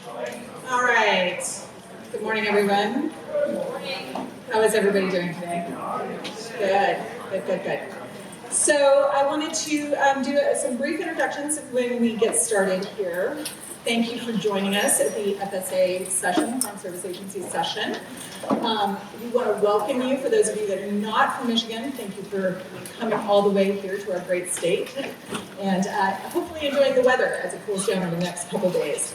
All right. Good morning, everyone. How is everybody doing today? Good. So I wanted to do some brief introductions when we get started here. Thank you for joining us at the FSA session, Farm Service Agency session. We want to welcome you. For those of you that are not from Michigan, thank you for coming all the way here to our great state, and hopefully enjoying the weather as it cools down in the next couple days.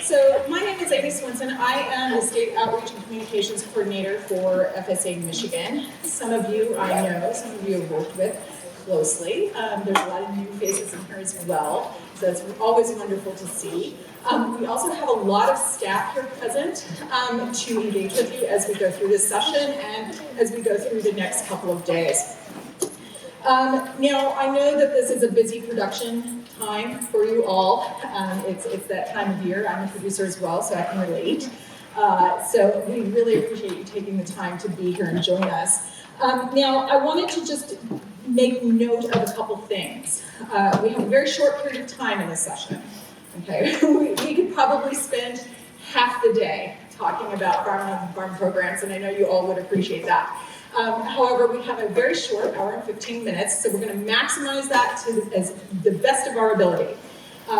So my name is Amy Swinson. I am the State Outreach and Communications Coordinator for FSA Michigan. Some of you I know, some of you have worked with closely. There's a lot of new faces in here as well, so it's always wonderful to see. We also have a lot of staff here present to engage with you as we go through this session and as we go through the next couple of days. Now, I know that this is a busy production time for you all. It's that time of year. I'm a producer as well, so I can relate. So we really appreciate you taking the time to be here and join us. Now, I wanted to just make note of a couple things. We have a very short period of time in this session. Okay, we could probably spend half the day talking about farm programs, and I know you all would appreciate that. However, we have a very short hour and 15 minutes, so we're going to maximize that to as the best of our ability.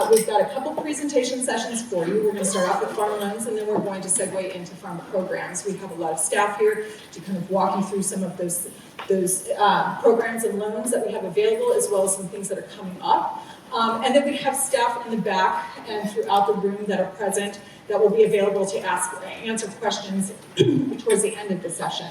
We've got a couple presentation sessions for you. We're going to start off with farm loans, and then we're going to segue into farm programs. We have a lot of staff here to kind of walk you through some of those programs and loans that we have available, as well as some things that are coming up. And then we have staff in the back and throughout the room that are present that will be available to answer questions towards the end of the session.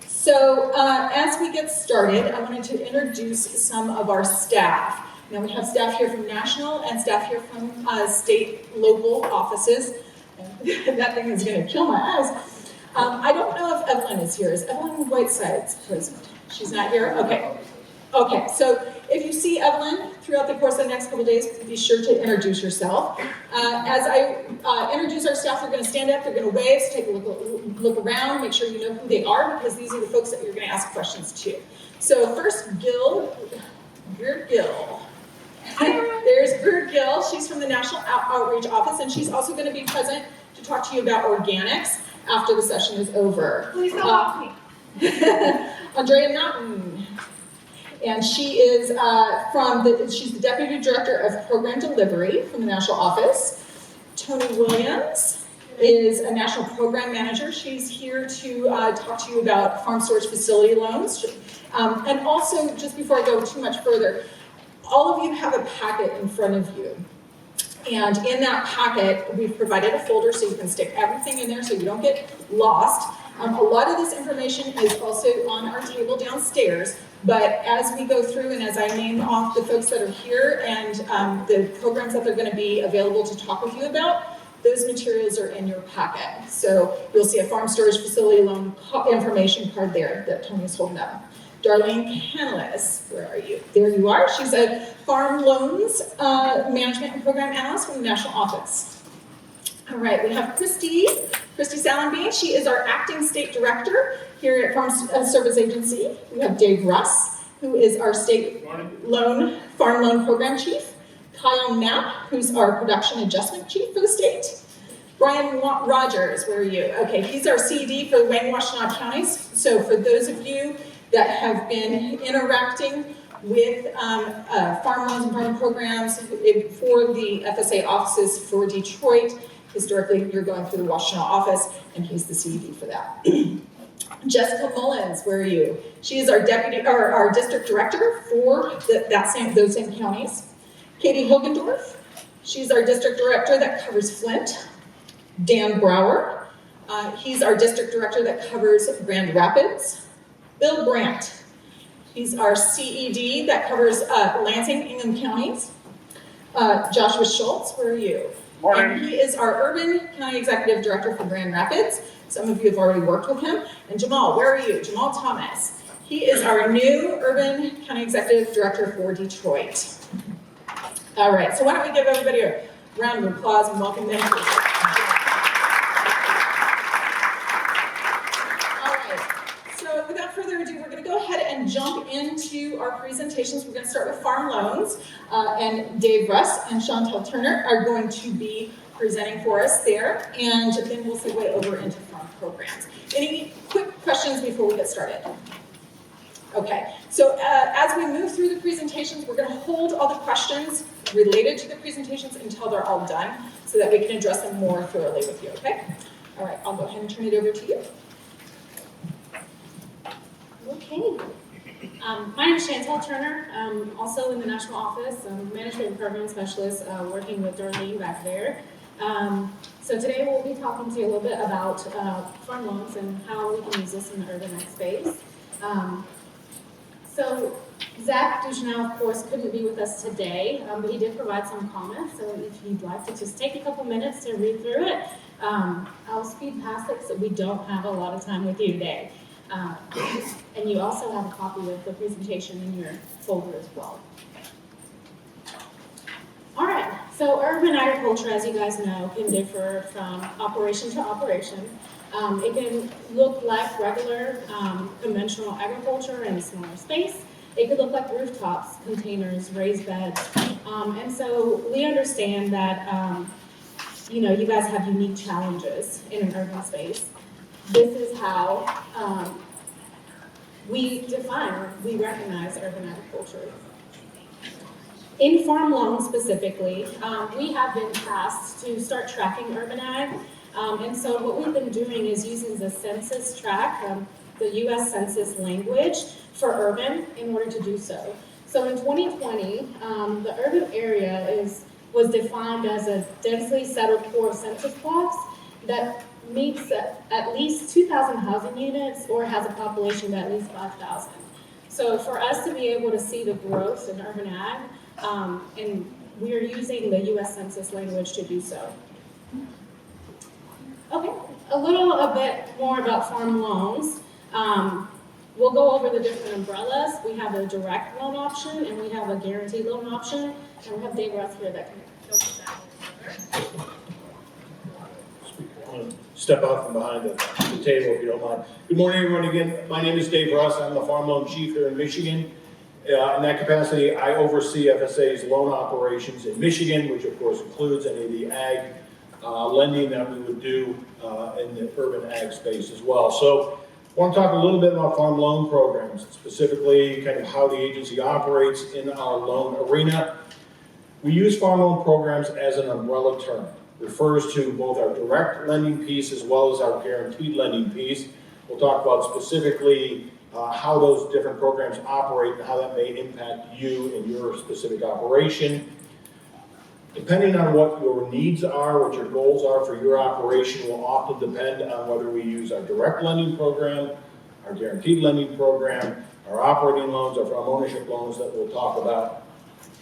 So as we get started, I wanted to introduce some of our staff. Now we have staff here from national and staff here from state, local offices. That thing is going to kill my eyes. I don't know if Evelyn is here. Is Evelyn Whiteside's present? She's not here? Okay, so if you see Evelyn throughout the course of the next couple of days, be sure to introduce yourself. As I introduce our staff, they're going to stand up, they're going to wave, so take a look around, make sure you know who they are, because these are the folks that you're going to ask questions to. So first, Gill. There's Greer Gill. She's from the National Outreach Office, and she's also going to be present to talk to you about organics after the session is over. Please don't off me. Andrea Naughton. And she is she's the Deputy Director of Program Delivery from the National Office. Tony Williams is a National Program Manager. She's here to talk to you about farm storage facility loans. And also, just before I go too much further, all of you have a packet in front of you. And in that packet, we've provided a folder so you can stick everything in there so you don't get lost. A lot of this information is also on our table downstairs, but as we go through and as I name off the folks that are here and the programs that they're going to be available to talk with you about, those materials are in your packet. So you'll see a farm storage facility loan information card there that Tony's holding up. Darlene Canlis, where are you? There you are. She's a farm loans management and program analyst from the National Office. All right, we have Christy Salenbean. She is our acting state director here at Farm Service Agency. We have Dave Russ, who is our state farm loan program chief. Kyle Knapp, who's our production adjustment chief for the state. Brian Rogers, where are you? Okay, he's our CD for Wayne Washtenaw counties. So for those of you that have been interacting with farm loans and farm programs for the FSA offices for Detroit, historically, you're going through the Washtenaw office, and he's the CD for that. Jessica Mullins, where are you? She is our our district director for those same counties. Katie Hilgendorf, she's our district director that covers Flint. Dan Brower, he's our district director that covers Grand Rapids. Bill Brandt, he's our CED that covers Lansing, Ingham counties. Joshua Schultz, where are you? Morning. And he is our Urban County Executive Director for Grand Rapids. Some of you have already worked with him. And Jamal, where are you? Jamal Thomas. He is our new Urban County Executive Director for Detroit. All right, so why don't we give everybody a round of applause and welcome them. Without further ado, we're going to go ahead and jump into our presentations. We're going to start with farm loans. and Dave Russ and Chantel Turner are going to be presenting for us there, and then we'll segue over into farm programs. Any quick questions before we get started? Okay, so as we move through the presentations, we're going to hold all the questions related to the presentations until they're all done so that we can address them more thoroughly with you, okay? All right, I'll go ahead and turn it over to you. Okay. My name is Chantel Turner. I'm also in the national office. I'm a management and program specialist working with Darlene back there. So today we'll be talking to you a little bit about farm loans and how we can use this in the urban ag space. So Zach Duchenau, of course, couldn't be with us today, but he did provide some comments. So if you'd like to just take a couple minutes to read through it, I'll speed past it so we don't have a lot of time with you today. And you also have a copy of the presentation in your folder as well. All right, so urban agriculture, as you guys know, can differ from operation to operation. It can look like regular conventional agriculture in a smaller space. It could look like rooftops, containers, raised beds. And so we understand that you guys have unique challenges in an urban space. This is how we define or we recognize urban agriculture. In farm loans specifically, we have been tasked to start tracking urban ag. And so what we've been doing is using the census track, the US Census language for urban in order to do so. So in 2020, the urban area was defined as a densely settled core of census blocks that meets at least 2,000 housing units or has a population of at least 5,000. So for us to be able to see the growth in urban ag, and we're using the US Census language to do so. Okay, a bit more about farm loans. We'll go over the different umbrellas. We have a direct loan option and we have a guaranteed loan option. And we have Dave Russ here that can go with that. Step out from behind the table if you don't mind. Good morning, everyone. Again, my name is Dave Russ. I'm the farm loan chief here in Michigan. In that capacity, I oversee FSA's loan operations in Michigan, which of course includes any of the ag lending that we would do in the urban ag space as well. So I want to talk a little bit about farm loan programs, specifically kind of how the agency operates in our loan arena. We use farm loan programs as an umbrella term. Refers to both our direct lending piece as well as our guaranteed lending piece. We'll talk about specifically how those different programs operate and how that may impact you and your specific operation. Depending on what your needs are, what your goals are for your operation will often depend on whether we use our direct lending program, our guaranteed lending program, our operating loans, our farm ownership loans that we'll talk about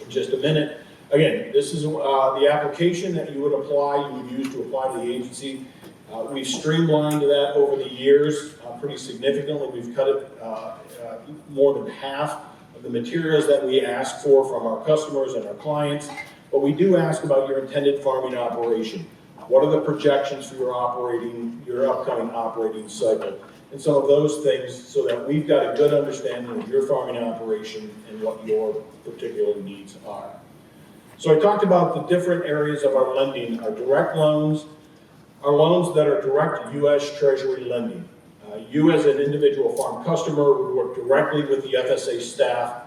in just a minute. Again, this is the application that you would use to apply to the agency. We've streamlined that over the years pretty significantly. We've cut it more than half of the materials that we ask for from our customers and our clients. But we do ask about your intended farming operation. What are the projections for your upcoming operating cycle? And some of those things so that we've got a good understanding of your farming operation and what your particular needs are. So I talked about the different areas of our lending, our direct loans, our loans that are direct U.S. Treasury lending. You as an individual farm customer would work directly with the FSA staff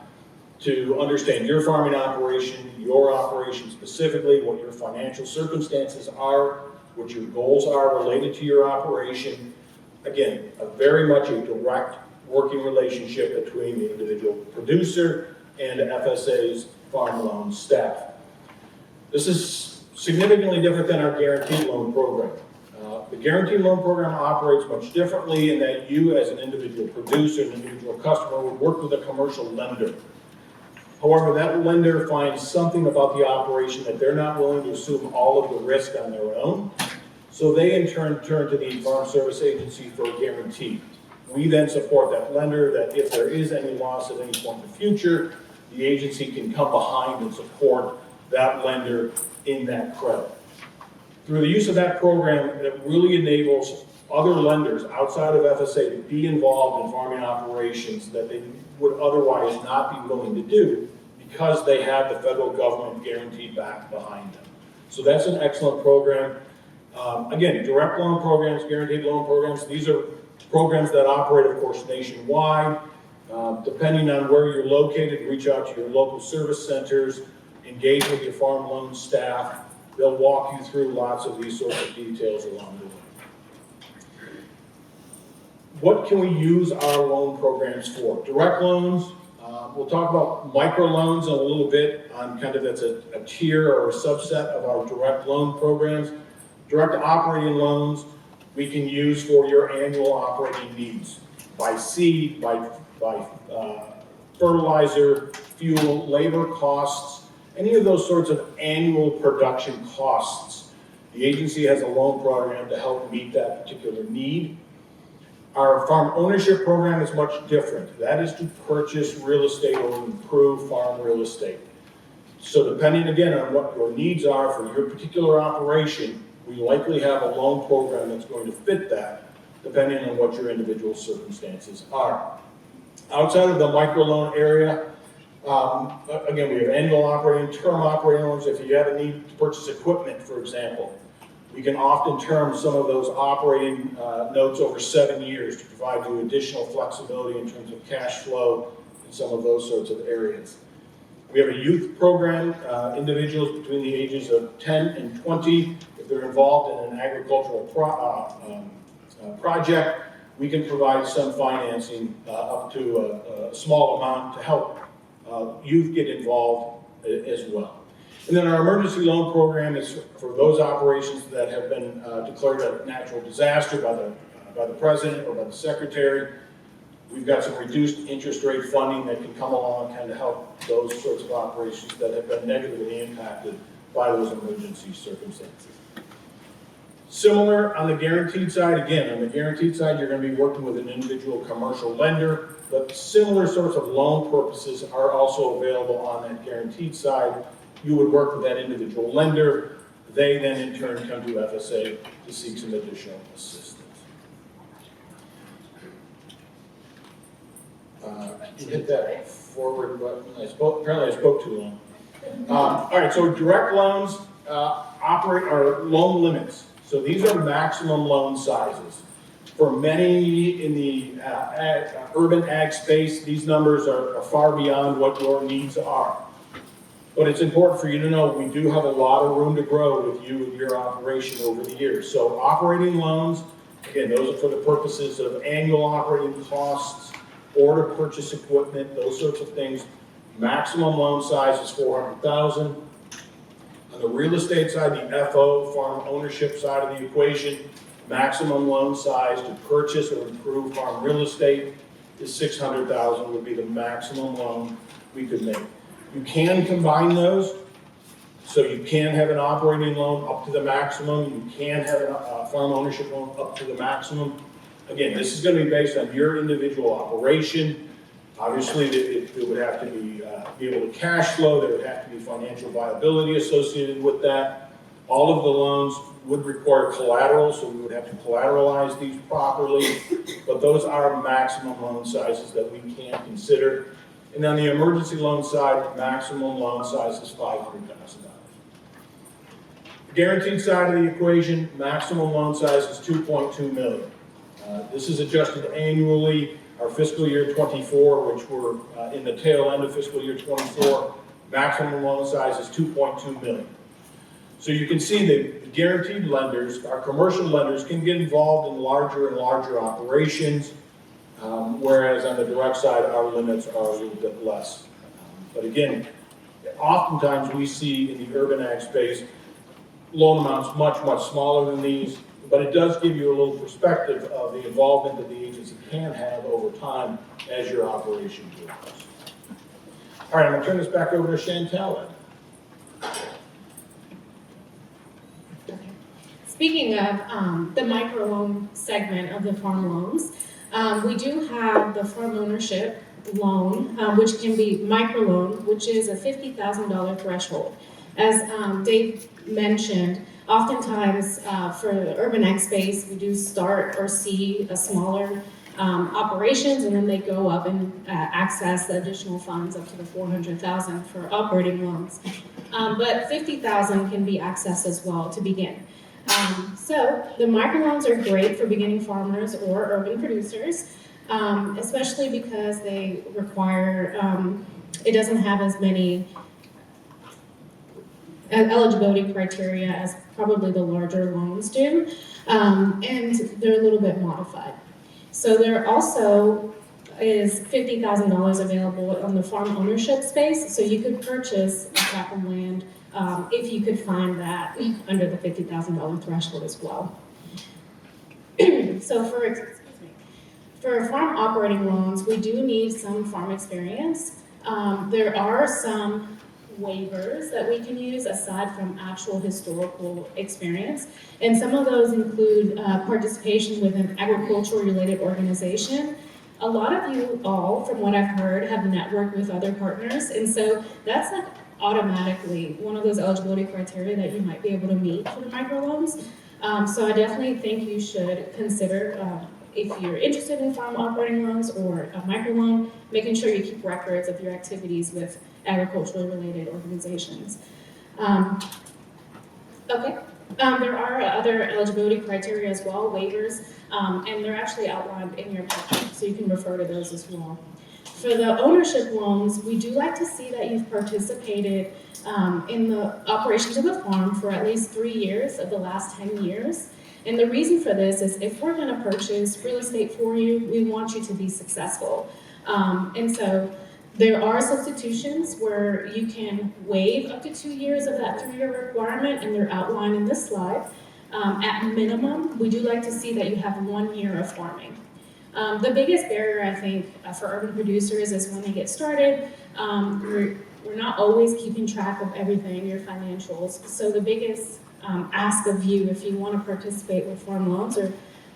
to understand your farming operation, your operation specifically, what your financial circumstances are, what your goals are related to your operation. Again, very much a direct working relationship between the individual producer and FSA's farm loan staff. This is significantly different than our guaranteed loan program. The guaranteed loan program operates much differently in that you as an individual producer, an individual customer, would work with a commercial lender. However, that lender finds something about the operation that they're not willing to assume all of the risk on their own. So they in turn turn to the Farm Service Agency for a guarantee. We then support that lender that if there is any loss at any point in the future, the agency can come behind and support that lender in that credit. Through the use of that program, it really enables other lenders outside of FSA to be involved in farming operations that they would otherwise not be willing to do because they have the federal government guaranteed back behind them. So that's an excellent program. Again, direct loan programs, guaranteed loan programs, these are programs that operate, of course, nationwide. Depending on where you're located, reach out to your local service centers, engage with your farm loan staff. They'll walk you through lots of these sorts of details along the way. What can we use our loan programs for? Direct loans, we'll talk about microloans in a little bit on kind of that's a tier or a subset of our direct loan programs. Direct operating loans we can use for your annual operating needs. By seed, by fertilizer, fuel, labor costs, any of those sorts of annual production costs. The agency has a loan program to help meet that particular need. Our farm ownership program is much different. That is to purchase real estate or improve farm real estate. So depending again on what your needs are for your particular operation, we likely have a loan program that's going to fit that, depending on what your individual circumstances are. Outside of the microloan area, again, we have annual operating, term operating loans. If you have a need to purchase equipment, for example, we can often term some of those operating notes over 7 years to provide you additional flexibility in terms of cash flow and some of those sorts of areas. We have a youth program, individuals between the ages of 10 and 20, if they're involved in an agricultural project, we can provide some financing up to a small amount to help youth get involved as well. And then our emergency loan program is for those operations that have been declared a natural disaster by the president or by the secretary. We've got some reduced interest rate funding that can come along and kind of help those sorts of operations that have been negatively impacted by those emergency circumstances. Similar on the guaranteed side, again, on the guaranteed side, you're going to be working with an individual commercial lender, but similar sorts of loan purposes are also available on that guaranteed side. You would work with that individual lender. They then in turn come to FSA to seek some additional assistance. You hit that forward button. Apparently I spoke too long. All right, so direct loans are loan limits. So these are maximum loan sizes. For many in the urban ag space, these numbers are far beyond what your needs are. But it's important for you to know we do have a lot of room to grow with you and your operation over the years. So operating loans, again, those are for the purposes of annual operating costs, or to purchase equipment, those sorts of things. Maximum loan size is $400,000. On the real estate side, the FO, farm ownership side of the equation, maximum loan size to purchase or improve farm real estate is $600,000 would be the maximum loan we could make. You can combine those, so you can have an operating loan up to the maximum, you can have a farm ownership loan up to the maximum. Again, this is going to be based on your individual operation. Obviously, it would have to be able to cash flow. There would have to be financial viability associated with that. All of the loans would require collateral, so we would have to collateralize these properly. But those are maximum loan sizes that we can consider. And on the emergency loan side, maximum loan size is $500,000. Guaranteed side of the equation, maximum loan size is $2.2 million. This is adjusted annually. Our fiscal year 24, which we're in the tail end of fiscal year 24, maximum loan size is $2.2 million. So you can see that the guaranteed lenders, our commercial lenders, can get involved in larger and larger operations, whereas on the direct side, our limits are a little bit less. But again, oftentimes we see in the urban ag space, loan amounts much, much smaller than these. But it does give you a little perspective of the involvement that the agency can have over time as your operation grows. All right, I'm going to turn this back over to Chantal. Speaking of the microloan segment of the farm loans, we do have the farm ownership loan, which can be microloan, which is a $50,000 threshold. As Dave mentioned, oftentimes for the urban ag space, we do start or see a smaller operations, and then they go up and access the additional funds up to the $400,000 for operating loans. But $50,000 can be accessed as well to begin. So the microloans are great for beginning farmers or urban producers, especially because they require, it doesn't have as many eligibility criteria as probably the larger loans do, and they're a little bit modified. So there also is $50,000 available on the farm ownership space, so you could purchase a tract of land if you could find that under the $50,000 threshold as well. So for farm operating loans, we do need some farm experience. There are some waivers that we can use aside from actual historical experience, and some of those include participation with an agricultural-related organization. A lot of you all, from what I've heard, have networked with other partners, and so that's like automatically one of those eligibility criteria that you might be able to meet for the microloans. So I definitely think you should consider, if you're interested in farm operating loans or a microloan, making sure you keep records of your activities with agriculturally related organizations. Okay. There are other eligibility criteria as well, waivers, and they're actually outlined in your packet, so you can refer to those as well. For the ownership loans, we do like to see that you've participated in the operations of the farm for at least 3 years of the last 10 years. And the reason for this is if we're going to purchase real estate for you, we want you to be successful. And so there are substitutions where you can waive up to 2 years of that 3-year requirement, and they're outlined in this slide. At minimum, we do like to see that you have 1 year of farming. The biggest barrier, I think, for urban producers is when they get started, we're not always keeping track of everything, your financials. So the biggest ask of you, if you want to participate with farm loans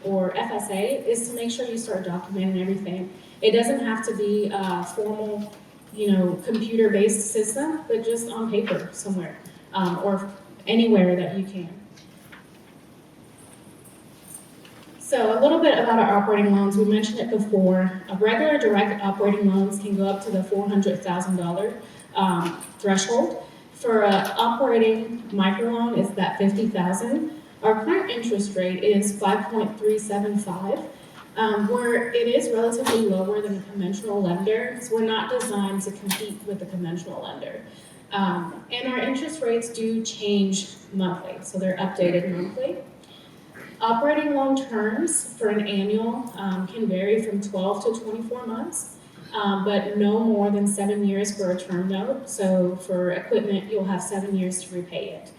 or FSA, is to make sure you start documenting everything. It doesn't have to be a formal, computer-based system, but just on paper somewhere, or anywhere that you can. So a little bit about our operating loans. We mentioned it before. Regular direct operating loans can go up to the $400,000 threshold. For an operating microloan, it's that $50,000. Our current interest rate is 5.375, where it is relatively lower than a conventional lender, because we're not designed to compete with a conventional lender. And our interest rates do change monthly, so they're updated monthly. Operating loan terms for an annual can vary from 12 to 24 months, but no more than 7 years for a term note. So for equipment, you'll have 7 years to repay it.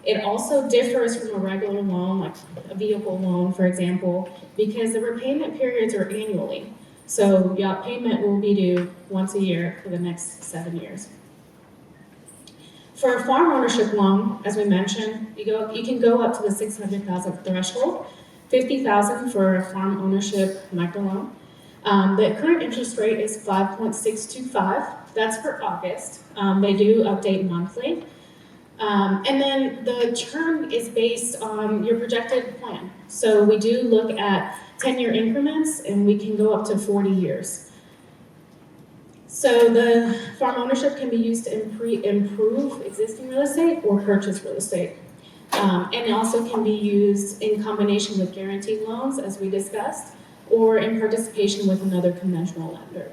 It also differs from a regular loan, like a vehicle loan, for example, because the repayment periods are annually. So your payment will be due once a year for the next 7 years. For a farm ownership loan, as we mentioned, you can go up to the $600,000 threshold, $50,000 for a farm ownership microloan. The current interest rate is 5.625. That's for August. They do update monthly. And then the term is based on your projected plan. So we do look at 10-year increments, and we can go up to 40 years. So the farm ownership can be used to improve existing real estate or purchase real estate. And it also can be used in combination with guaranteed loans, as we discussed, or in participation with another conventional lender.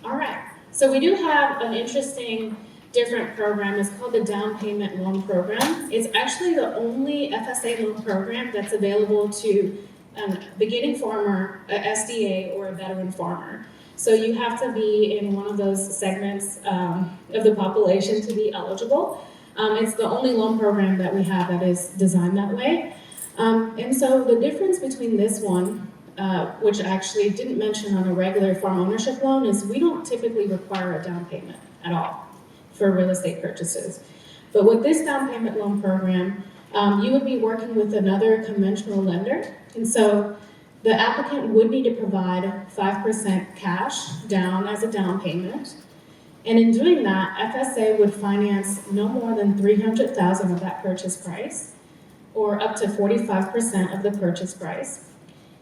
All right, so we do have an interesting different program. It's called the Down Payment Loan Program. It's actually the only FSA loan program that's available to a beginning farmer, a SDA, or a veteran farmer. So you have to be in one of those segments of the population to be eligible. It's the only loan program that we have that is designed that way. And so the difference between this one, which I actually didn't mention on a regular farm ownership loan, is we don't typically require a down payment at all for real estate purchases. But with this down payment loan program, you would be working with another conventional lender. And so the applicant would need to provide 5% cash down as a down payment. And in doing that, FSA would finance no more than $300,000 of that purchase price. or up to 45% of the purchase price.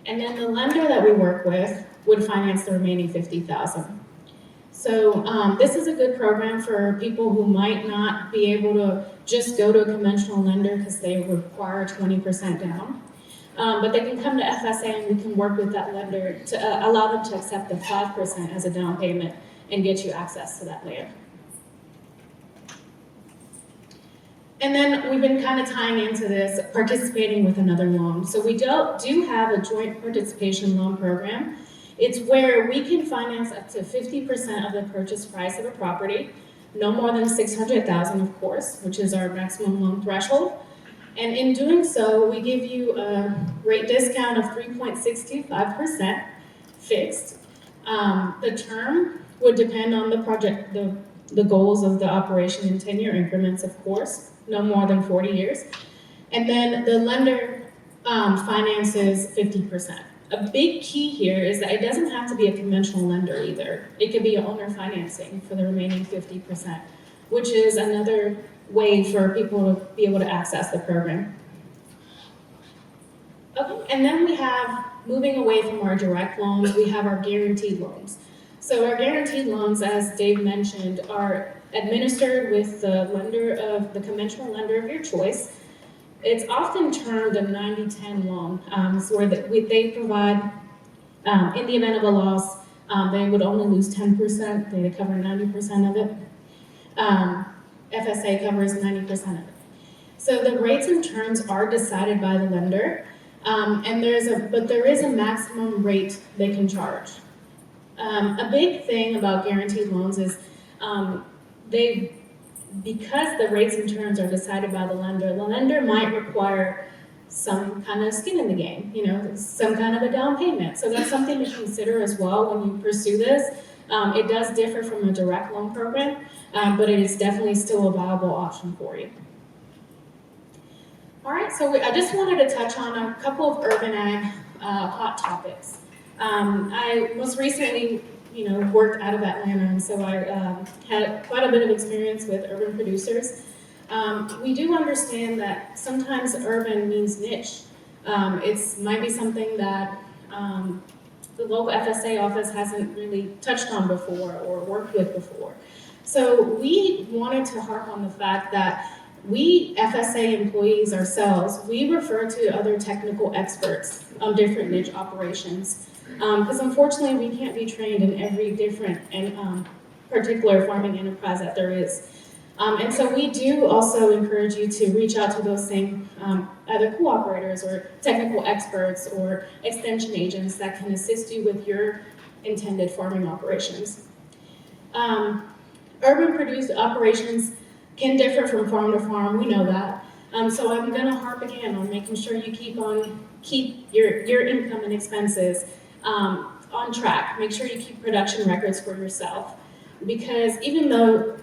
And then the lender that we work with would finance the remaining $50,000. So this is a good program for people who might not be able to just go to a conventional lender because they require 20% down. But they can come to FSA and we can work with that lender to allow them to accept the 5% as a down payment and get you access to that land. And then we've been kind of tying into this, participating with another loan. So we do have a joint participation loan program. It's where we can finance up to 50% of the purchase price of a property, no more than $600,000, of course, which is our maximum loan threshold. And in doing so, we give you a rate discount of 3.625% fixed. The term would depend on the project, the goals of the operation in 10-year increments, of course, no more than 40 years. And then the lender finances 50%. A big key here is that it doesn't have to be a conventional lender either. It could be owner financing for the remaining 50%, which is another way for people to be able to access the program. Okay, and then we have, moving away from our direct loans, we have our guaranteed loans. So our guaranteed loans, as Dave mentioned, are administered with the lender of the conventional lender of your choice. It's often termed a 90-10 loan, where they provide, in the event of a loss, they would only lose 10%, they cover 90% of it. FSA covers 90% of it. So the rates and terms are decided by the lender, and there is a maximum rate they can charge. A big thing about guaranteed loans is because the rates and terms are decided by the lender might require some kind of skin in the game, some kind of a down payment. So that's something to consider as well when you pursue this. It does differ from a direct loan program, but it is definitely still a viable option for you. All right, so I just wanted to touch on a couple of urban ag hot topics. I most recently worked out of Atlanta, and so I had quite a bit of experience with urban producers. We do understand that sometimes urban means niche. It might be something that the local FSA office hasn't really touched on before or worked with before. So we wanted to harp on the fact that we, FSA employees ourselves, we refer to other technical experts on different niche operations. Because unfortunately, we can't be trained in every different and particular farming enterprise that there is. And so we do also encourage you to reach out to those same either cooperators or technical experts or extension agents that can assist you with your intended farming operations. Urban produced operations can differ from farm to farm, we know that. So I'm gonna harp again on making sure you keep your income and expenses on track. Make sure you keep production records for yourself. Because even though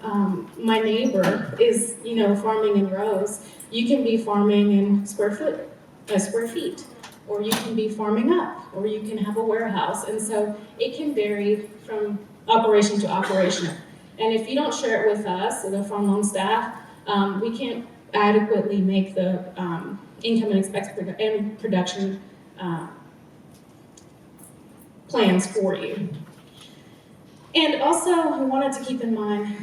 my neighbor is, farming in rows, you can be farming in square feet, or you can be farming up, or you can have a warehouse. And so it can vary from operation to operation. And if you don't share it with us, the farm loan staff, we can't adequately make the income and production plans for you. And also, we wanted to keep in mind,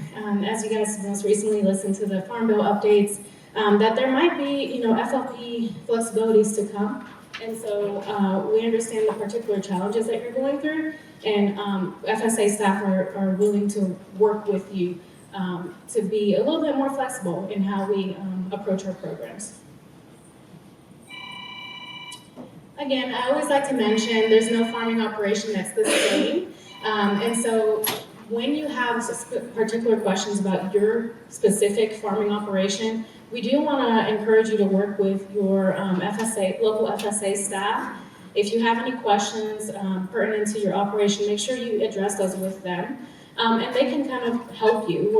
as you guys most recently listened to the Farm Bill updates, that there might be, FLP flexibilities to come. And so we understand the particular challenges that you're going through, and FSA staff are willing to work with you to be a little bit more flexible in how we approach our programs. Again, I always like to mention there's no farming operation that's the same. And so when you have particular questions about your specific farming operation, we do want to encourage you to work with your local FSA staff. If you have any questions pertinent to your operation, make sure you address those with them. And they can kind of help you.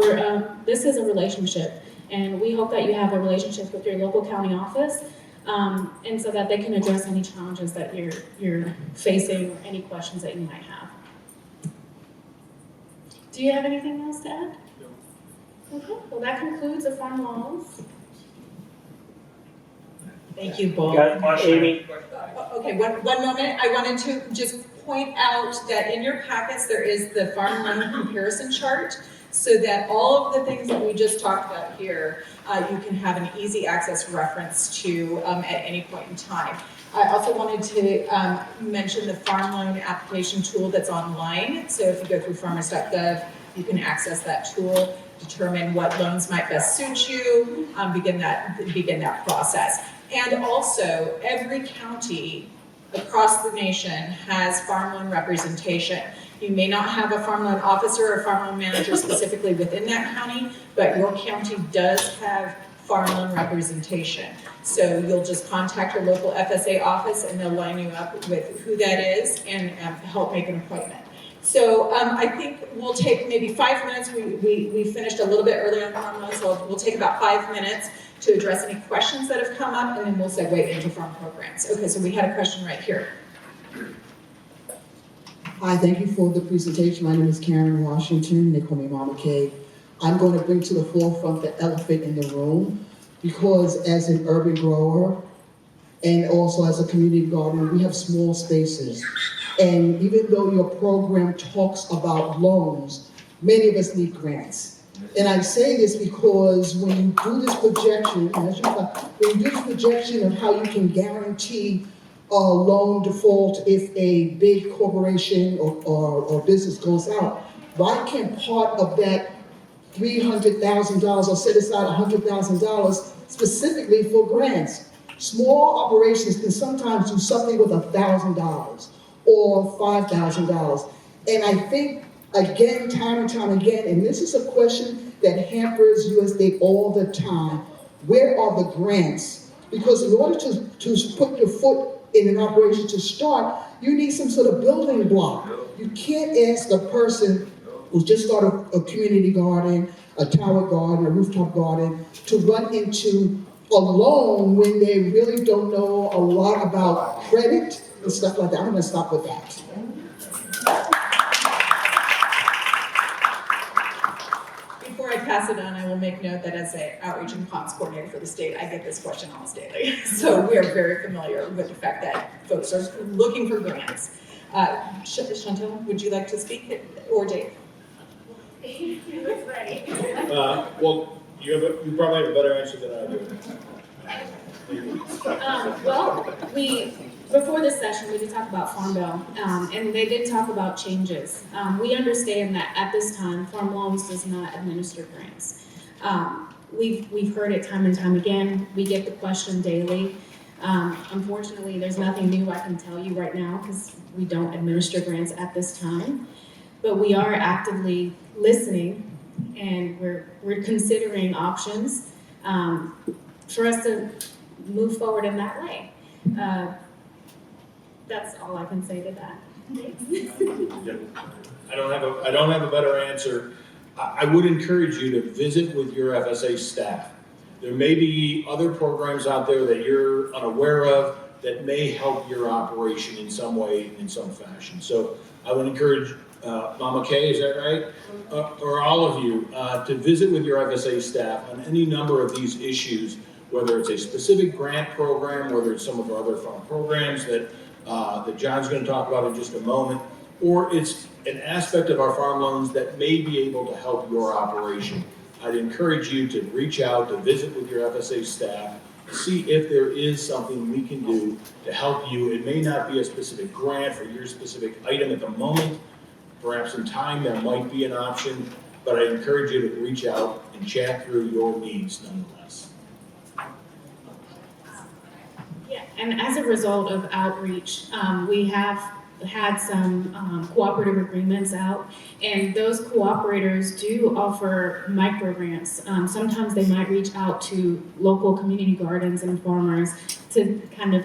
This is a relationship, and we hope that you have a relationship with your local county office, and so that they can address any challenges that you're facing or any questions that you might have. Do you have anything else to add? No. Okay, well that concludes the farm loans. Thank you both. Got Amy. Okay, one moment. I wanted to just point out that in your packets, there is the farm loan comparison chart, so that all of the things that we just talked about here, you can have an easy access reference to at any point in time. I also wanted to mention the farm loan application tool that's online. So if you go through farmers.gov, you can access that tool, determine what loans might best suit you, begin that process. And also, every county across the nation has farm loan representation. You may not have a farm loan officer or farm loan manager specifically within that county, but your county does have farm loan representation. So you'll just contact your local FSA office and they'll line you up with who that is and help make an appointment. So I think we'll take maybe 5 minutes. We finished a little bit early on farm loans, so we'll take about 5 minutes to address any questions that have come up, and then we'll segue into farm programs. Okay, so we had a question right here. Hi, thank you for the presentation. My name is Karen Washington. They call me Mama K. I'm going to bring to the forefront the elephant in the room, because as an urban grower and also as a community gardener, we have small spaces. And even though your program talks about loans, many of us need grants. And I say this because when you do this projection, of how you can guarantee a loan default if a big corporation or business goes out, why can't part of that $300,000 or set aside $100,000 specifically for grants? Small operations can sometimes do something with $1,000 or $5,000. And I think, again, time and time again, and this is a question that hampers USDA all the time, where are the grants? Because in order to put your foot in an operation to start, you need some sort of building block. You can't ask a person who's just started a community garden, a tower garden, a rooftop garden, to run into a loan when they really don't know a lot about credit and stuff like that. I'm gonna stop with that. Before I pass it on, I will make note that as an outreach and comms coordinator for the state, I get this question almost daily. So we are very familiar with the fact that folks are looking for grants. Chantel, would you like to speak, or Dave? Ready. Well, you probably have a better answer than I do. Before this session, we did talk about Farm Bill, and they did talk about changes. We understand that at this time, Farm Loans does not administer grants. We've heard it time and time again. We get the question daily. Unfortunately, there's nothing new I can tell you right now because we don't administer grants at this time. But we are actively listening, and we're considering options for us to move forward in that way. That's all I can say to that. I don't have a better answer. I would encourage you to visit with your FSA staff. There may be other programs out there that you're unaware of that may help your operation in some way, in some fashion. So I would encourage Mama Kay, is that right? Or all of you, to visit with your FSA staff on any number of these issues, whether it's a specific grant program, whether it's some of our other farm programs that John's going to talk about in just a moment, or it's an aspect of our farm loans that may be able to help your operation. I'd encourage you to reach out, to visit with your FSA staff, see if there is something we can do to help you. It may not be a specific grant for your specific item at the moment. Perhaps in time there might be an option, but I encourage you to reach out and chat through your needs nonetheless. Yeah, and as a result of outreach, we have had some cooperative agreements out, and those cooperators do offer micro grants. Sometimes they might reach out to local community gardens and farmers to kind of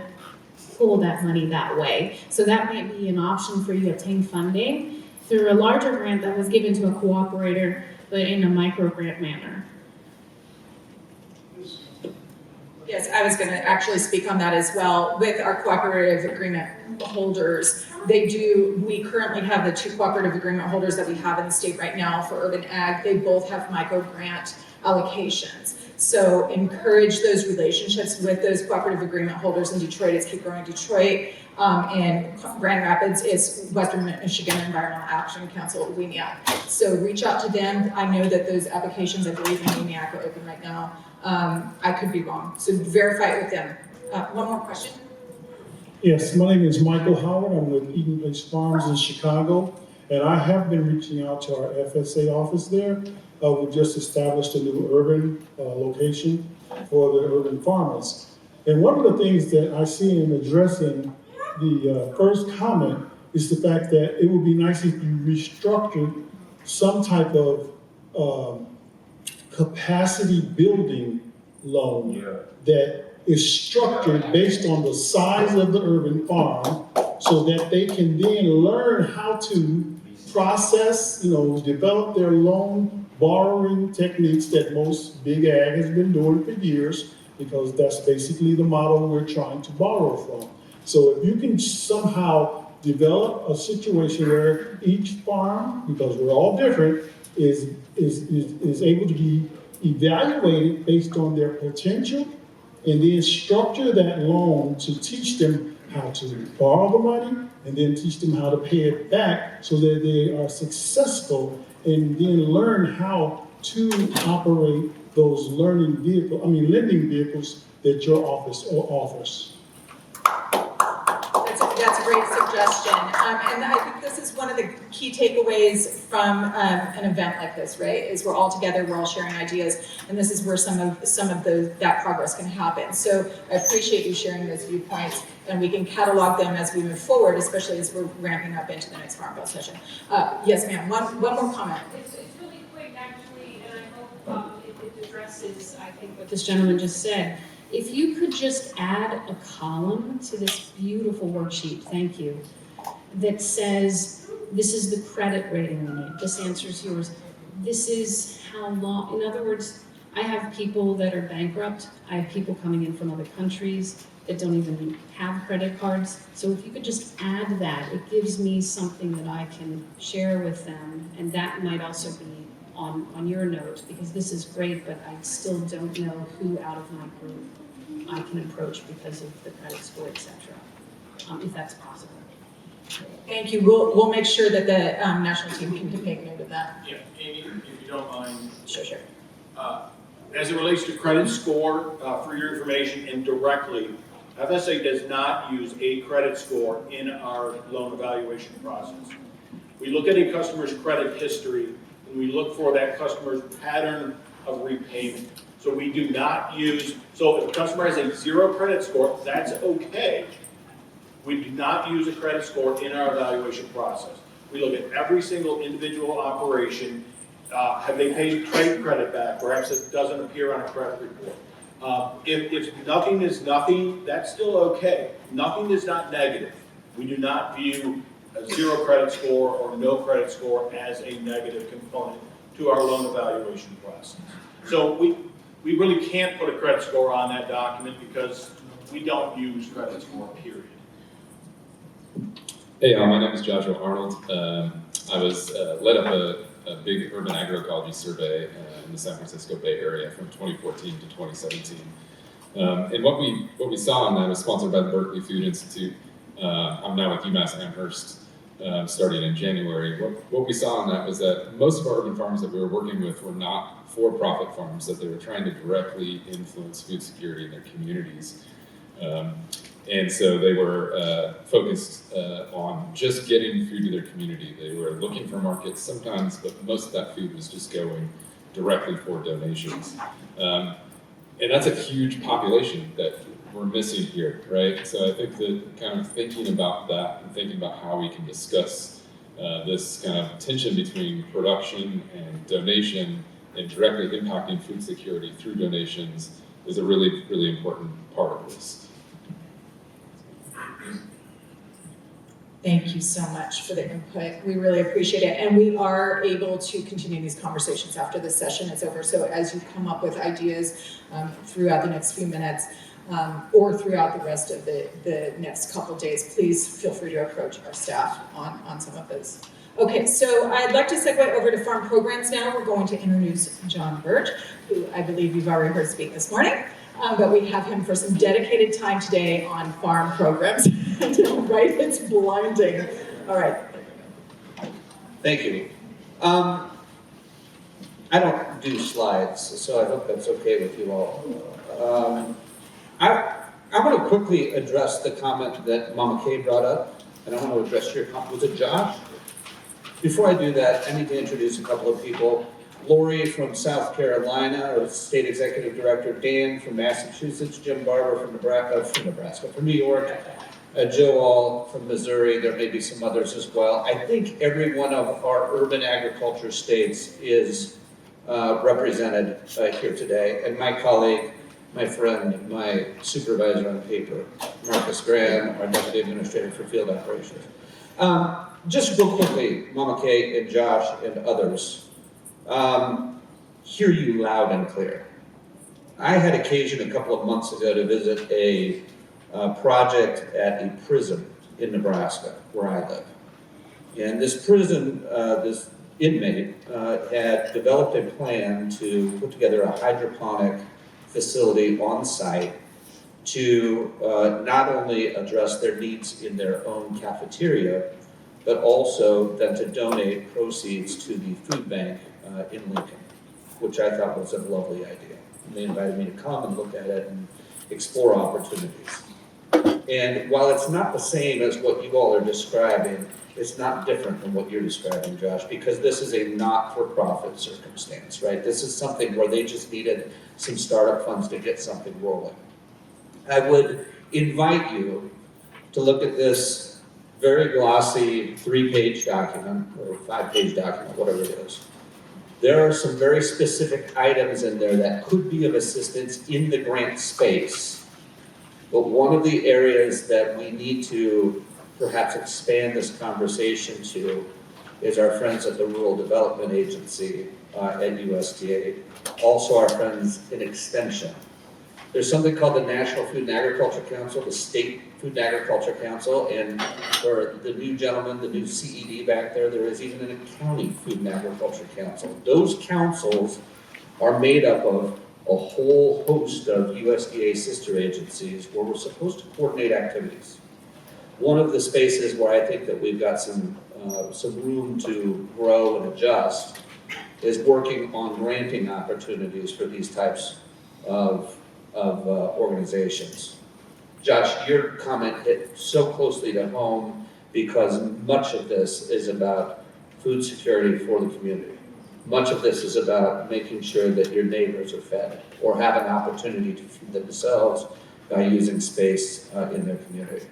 pull that money that way. So that might be an option for you to obtain funding through a larger grant that was given to a cooperator, but in a micro grant manner. Yes, I was going to actually speak on that as well. With our cooperative agreement holders, we currently have the 2 cooperative agreement holders that we have in the state right now for urban ag. They both have micro grant allocations. So encourage those relationships with those cooperative agreement holders in Detroit. It's Keep Growing Detroit. And Grand Rapids is Western Michigan Environmental Action Council, NUag. So reach out to them. I know that those applications, I believe in NUag, are open right now. I could be wrong. So verify it with them. One more question. Yes, my name is Michael Howard. I'm with Eden Place Farms in Chicago, and I have been reaching out to our FSA office there. We just established a new urban location for the urban farmers. And one of the things that I see in addressing the first comment is the fact that it would be nice if you restructured some type of capacity building loan that is structured based on the size of the urban farm so that they can then learn how to process, develop their loan borrowing techniques that most big ag has been doing for years, because that's basically the model we're trying to borrow from. So if you can somehow develop a situation where each farm, because we're all different, is able to be evaluated based on their potential, and then structure that loan to teach them how to borrow the money and then teach them how to pay it back so that they are successful, and then learn how to operate those lending vehicles that your office offers. That's a great suggestion. And I think this is one of the key takeaways from an event like this, right? Is we're all together, we're all sharing ideas, and this is where some of that progress can happen. So I appreciate you sharing those viewpoints, and we can catalog them as we move forward, especially as we're ramping up into the next Farm Bill session. Yes, ma'am. One more comment. It's really quick, actually, and I hope it addresses, I think, what this gentleman just said. If you could just add a column to this beautiful worksheet, thank you, that says, this is the credit rating we need, this answers yours, this is how long, in other words, I have people that are bankrupt, I have people coming in from other countries that don't even have credit cards, so if you could just add that, it gives me something that I can share with them, and that might also be on your note, because this is great, but I still don't know who out of my group I can approach because of the credit score, etc. If that's possible. Thank you. We'll make sure that the national team can make note of that. Yeah, Amy, if you don't mind. Sure. As it relates to credit score, for your information, and directly, FSA does not use a credit score in our loan evaluation process. We look at a customer's credit history, and we look for that customer's pattern of repayment. So we do not use, so if a customer has a 0 credit score, that's okay. We do not use a credit score in our evaluation process. We look at every single individual operation. Have they paid trade credit back? Perhaps it doesn't appear on a credit report. If nothing is nothing, that's still okay. Nothing is not negative. We do not view a 0 credit score or no credit score as a negative component to our loan evaluation process. So we really can't put a credit score on that document because we don't use credit score, period. Hey, my name is Joshua Arnold. I was led up a big urban agroecology survey in the San Francisco Bay Area from 2014 to 2017. And what we saw on that was sponsored by the Berkeley Food Institute. I'm now with UMass Amherst, starting in January. What we saw on that was that most of our urban farms that we were working with were not for-profit farms, that they were trying to directly influence food security in their communities. And so they were focused on just getting food to their community. They were looking for markets sometimes, but most of that food was just going directly for donations. And that's a huge population that we're missing here, right? So I think that kind of thinking about that and thinking about how we can discuss this kind of tension between production and donation and directly impacting food security through donations is a really, really important part of this. Thank you so much for the input. We really appreciate it. And we are able to continue these conversations after this session is over. So as you come up with ideas throughout the next few minutes or throughout the rest of the next couple days, please feel free to approach our staff on some of those. Okay, so I'd like to segue over to farm programs now. We're going to introduce John Birch, who I believe you've already heard speak this morning. But we have him for some dedicated time today on farm programs. Right? It's blinding. All right. Thank you. I don't do slides, so I hope that's okay with you all. I want to quickly address the comment that Mama Kay brought up, and I want to address your comment. Was it Josh? Before I do that, I need to introduce a couple of people. Lori from South Carolina, our State Executive Director, Dan from Massachusetts, Jim Barber from Nebraska, from New York, Joe All from Missouri. There may be some others as well. I think every one of our urban agriculture states is represented here today. And my colleague, my friend, my supervisor on paper, Marcus Graham, our Deputy Administrator for Field Operations. Just real quickly, Mama Kay and Josh and others, hear you loud and clear. I had occasion a couple of months ago to visit a project at a prison in Nebraska, where I live. And this prison, this inmate had developed a plan to put together a hydroponic facility on site to not only address their needs in their own cafeteria, but also then to donate proceeds to the food bank in Lincoln, which I thought was a lovely idea. And they invited me to come and look at it and explore opportunities. And while it's not the same as what you all are describing, it's not different from what you're describing, Josh, because this is a not-for-profit circumstance, right? This is something where they just needed some startup funds to get something rolling. I would invite you to look at this very glossy 3-page document, or 5-page document, whatever it is. There are some very specific items in there that could be of assistance in the grant space. But one of the areas that we need to perhaps expand this conversation to is our friends at the Rural Development Agency at USDA, also our friends in Extension. There's something called the National Food and Agriculture Council, the State Food and Agriculture Council, and for the new gentleman, the new CED back there, there is even a county Food and Agriculture Council. Those councils are made up of a whole host of USDA sister agencies where we're supposed to coordinate activities. One of the spaces where I think that we've got some room to grow and adjust is working on granting opportunities for these types of organizations. Josh, your comment hit so closely to home because much of this is about food security for the community. Much of this is about making sure that your neighbors are fed or have an opportunity to feed themselves by using space in their community,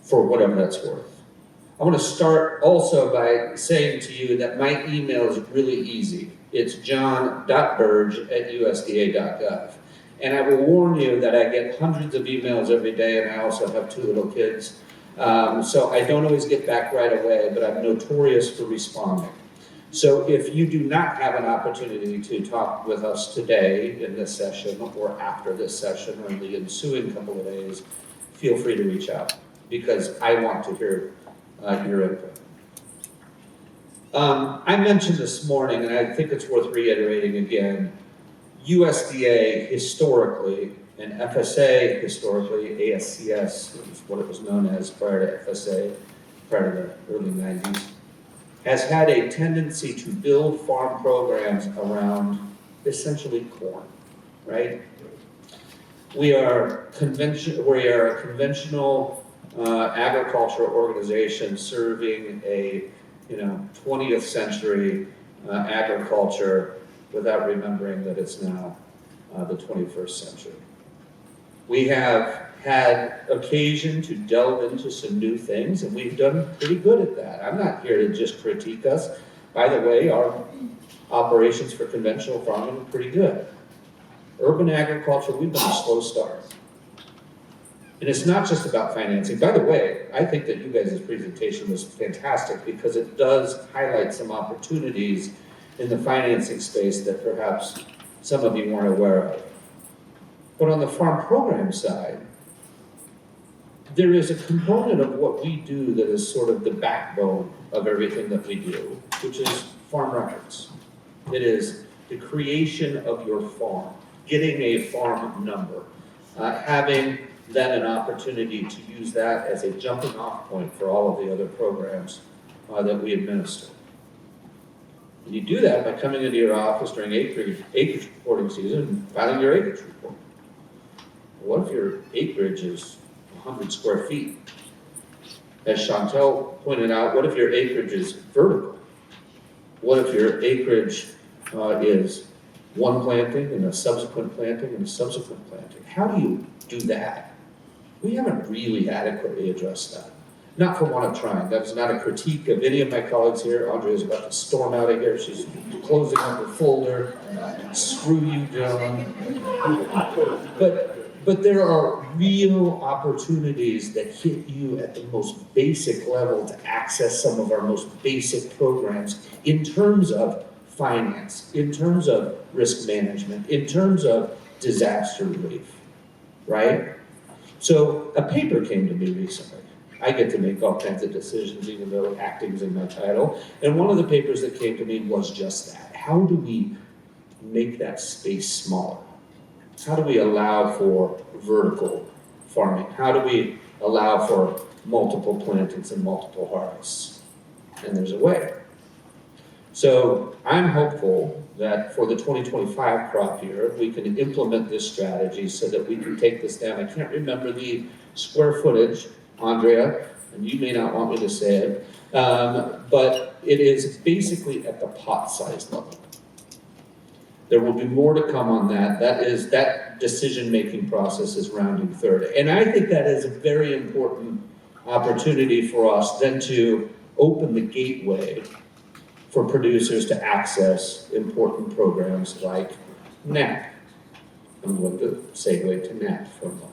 for whatever that's worth. I want to start also by saying to you that my email is really easy. It's john.burge@usda.gov. And I will warn you that I get hundreds of emails every day, and I also have 2 little kids. So I don't always get back right away, but I'm notorious for responding. So if you do not have an opportunity to talk with us today in this session or after this session or in the ensuing couple of days, feel free to reach out because I want to hear your input. I mentioned this morning, and I think it's worth reiterating again, USDA historically, and FSA historically, ASCS is what it was known as prior to FSA, prior to the early 90s, has had a tendency to build farm programs around essentially corn, right? We are a conventional agriculture organization serving a 20th century agriculture without remembering that it's now the 21st century. We have had occasion to delve into some new things, and we've done pretty good at that. I'm not here to just critique us. By the way, our operations for conventional farming are pretty good. Urban agriculture, we've been a slow start. And it's not just about financing. By the way, I think that you guys' presentation was fantastic because it does highlight some opportunities in the financing space that perhaps some of you weren't aware of. But on the farm program side, there is a component of what we do that is sort of the backbone of everything that we do, which is farm records. It is the creation of your farm, getting a farm number, having then an opportunity to use that as a jumping off point for all of the other programs that we administer. And you do that by coming into your office during acreage reporting season and filing your acreage report. What if your acreage is 100 square feet? As Chantel pointed out, what if your acreage is vertical? What if your acreage is one planting and a subsequent planting and a subsequent planting? How do you do that? We haven't really adequately addressed that. Not for want of trying. That is not a critique of any of my colleagues here. Andrea is about to storm out of here. She's closing up her folder. Screw you, John. But there are real opportunities that hit you at the most basic level to access some of our most basic programs in terms of finance, in terms of risk management, in terms of disaster relief, right? So a paper came to me recently. I get to make all kinds of decisions, even though acting's in my title. And one of the papers that came to me was just that. How do we make that space smaller? How do we allow for vertical farming? How do we allow for multiple plantings and multiple harvests? And there's a way. So I'm hopeful that for the 2025 crop year, we can implement this strategy so that we can take this down. I can't remember the square footage, Andrea, and you may not want me to say it, but it is basically at the pot size level. There will be more to come on that. That decision-making process is rounding third. And I think that is a very important opportunity for us then to open the gateway for producers to access important programs like NAP. I'm going to segue to NAP for a moment.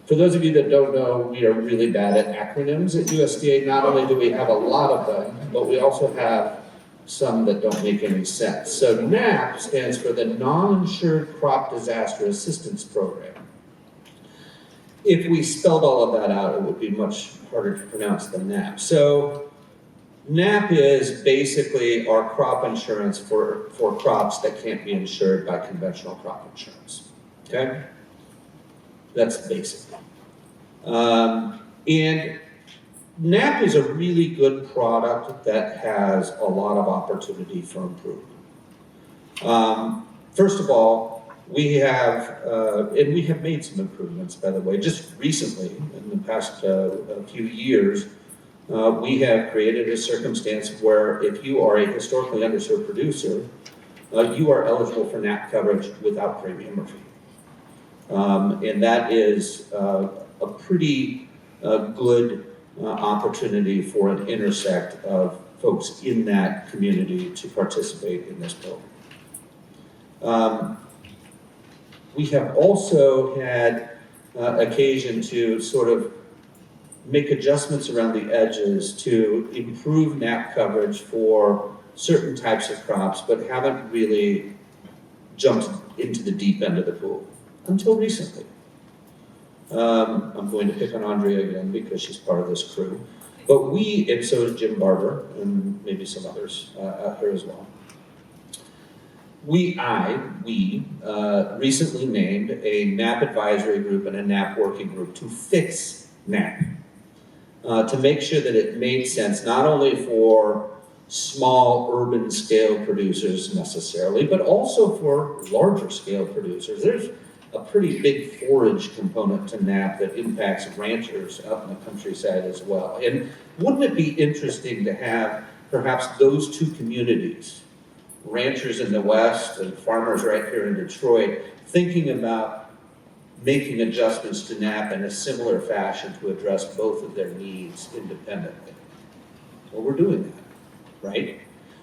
For those of you that don't know, we are really bad at acronyms at USDA. Not only do we have a lot of them, but we also have some that don't make any sense. So NAP stands for the Non-Insured Crop Disaster Assistance Program. If we spelled all of that out, it would be much harder to pronounce than NAP. So NAP is basically our crop insurance for crops that can't be insured by conventional crop insurance, okay? That's basic. And NAP is a really good product that has a lot of opportunity for improvement. First of all, we have, and we have made some improvements, by the way, just recently, in the past few years, we have created a circumstance where if you are a historically underserved producer, you are eligible for NAP coverage without premium or fee. And that is a pretty good opportunity for an intersect of folks in that community to participate in this program. We have also had occasion to sort of make adjustments around the edges to improve NAP coverage for certain types of crops, but haven't really jumped into the deep end of the pool until recently. I'm going to pick on Andrea again because she's part of this crew. But we, and so is Jim Barber, and maybe some others out here as well. We recently named a NAP advisory group and a NAP working group to fix NAP, to make sure that it made sense not only for small urban scale producers necessarily, but also for larger scale producers. There's a pretty big forage component to NAP that impacts ranchers out in the countryside as well. And wouldn't it be interesting to have perhaps those two communities, ranchers in the West and farmers right here in Detroit, thinking about making adjustments to NAP in a similar fashion to address both of their needs independently? Well, we're doing that, right?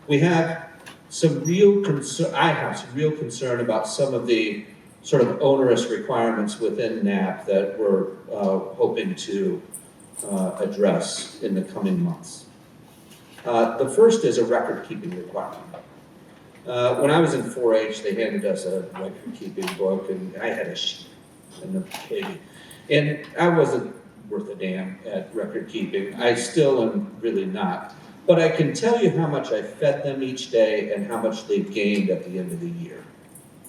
We have some real concern, I have some real concern about some of the sort of onerous requirements within NAP that we're hoping to address in the coming months. The first is a record-keeping requirement. When I was in 4-H, they handed us a record-keeping book, and I had a sheep and a pig. And I wasn't worth a damn at record-keeping. I still am really not. but I can tell you how much I fed them each day and how much they've gained at the end of the year.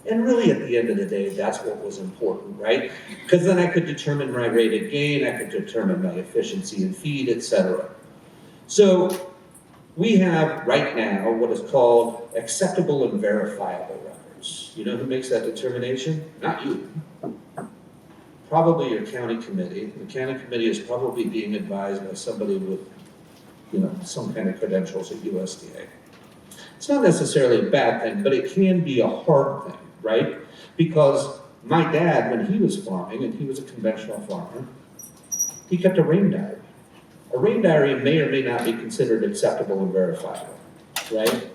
And really, at the end of the day, that's what was important, right? Because then I could determine my rate of gain, I could determine my efficiency in feed, etc. So we have right now what is called acceptable and verifiable records. You know who makes that determination? Not you. Probably your county committee. The county committee is probably being advised by somebody with, some kind of credentials at USDA. It's not necessarily a bad thing, but it can be a hard thing, right? Because my dad, when he was farming, and he was a conventional farmer, he kept a rain diary. A rain diary may or may not be considered acceptable and verifiable, right?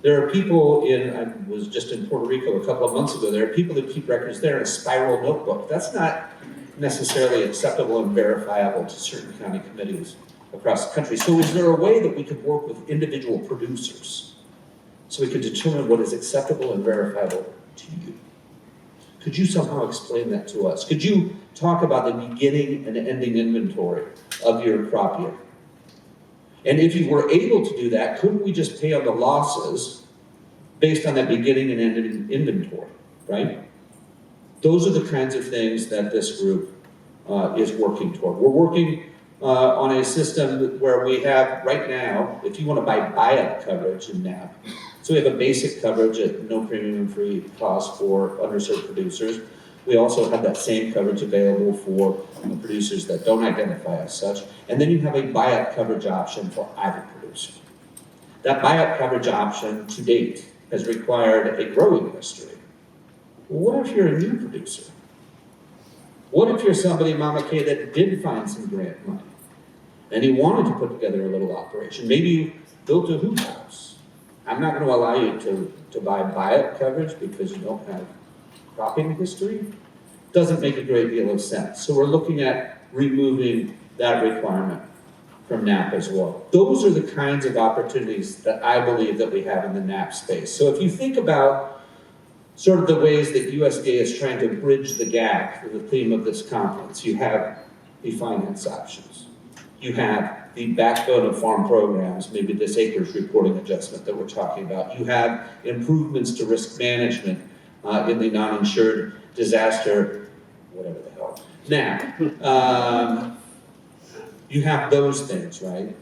There are people I was just in Puerto Rico a couple of months ago, there are people that keep records there in a spiral notebook. That's not necessarily acceptable and verifiable to certain county committees across the country. So is there a way that we could work with individual producers so we could determine what is acceptable and verifiable to you? Could you somehow explain that to us? Could you talk about the beginning and ending inventory of your crop year? And if you were able to do that, couldn't we just pay on the losses based on that beginning and ending inventory, right? Those are the kinds of things that this group is working toward. We're working on a system where we have right now, if you want to buy buyout coverage in NAP, so we have a basic coverage at no premium and free cost for underserved producers. We also have that same coverage available for producers that don't identify as such. And then you have a buyout coverage option for either producer. That buyout coverage option to date has required a growing history. Well, what if you're a new producer? What if you're somebody, Mama Kay, that did find some grant money and you wanted to put together a little operation? Maybe you built a hoop house. I'm not going to allow you to buy buyout coverage because you don't have cropping history. Doesn't make a great deal of sense. So we're looking at removing that requirement from NAP as well. Those are the kinds of opportunities that I believe that we have in the NAP space. So if you think about sort of the ways that USDA is trying to bridge the gap for the theme of this conference, you have the finance options. You have the backbone of farm programs, maybe this acres reporting adjustment that we're talking about. You have improvements to risk management in the non-insured disaster, whatever the hell. Now, you have those things, right?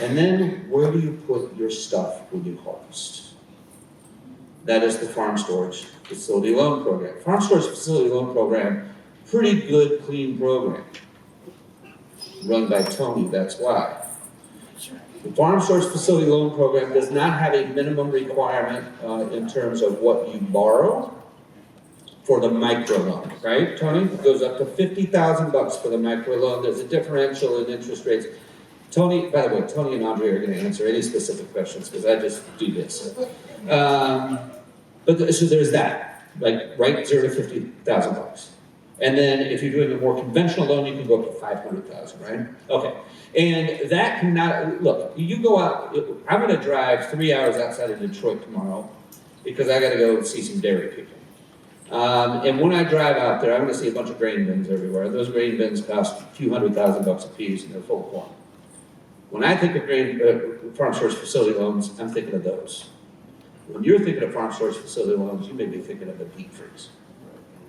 And then where do you put your stuff when you harvest? That is the Farm Storage Facility Loan Program. Farm Storage Facility Loan Program, pretty good, clean program. Run by Tony, that's why. The Farm Storage Facility Loan Program does not have a minimum requirement in terms of what you borrow for the micro loan, right, Tony? It goes up to $50,000 for the micro loan. There's a differential in interest rates. Tony, by the way, Tony and Andre are going to answer any specific questions because I just do this. So there's that, like right, $0 to $50,000. And then if you're doing a more conventional loan, you can go up to $500,000, right? Okay. And that cannot, look, you go out, I'm going to drive 3 hours outside of Detroit tomorrow because I got to go see some dairy people. And when I drive out there, I'm going to see a bunch of grain bins everywhere. Those grain bins cost a few $100,000 a piece and they're full of corn. When I think of farm storage facility loans, I'm thinking of those. When you're thinking of farm storage facility loans, you may be thinking of a deep freeze,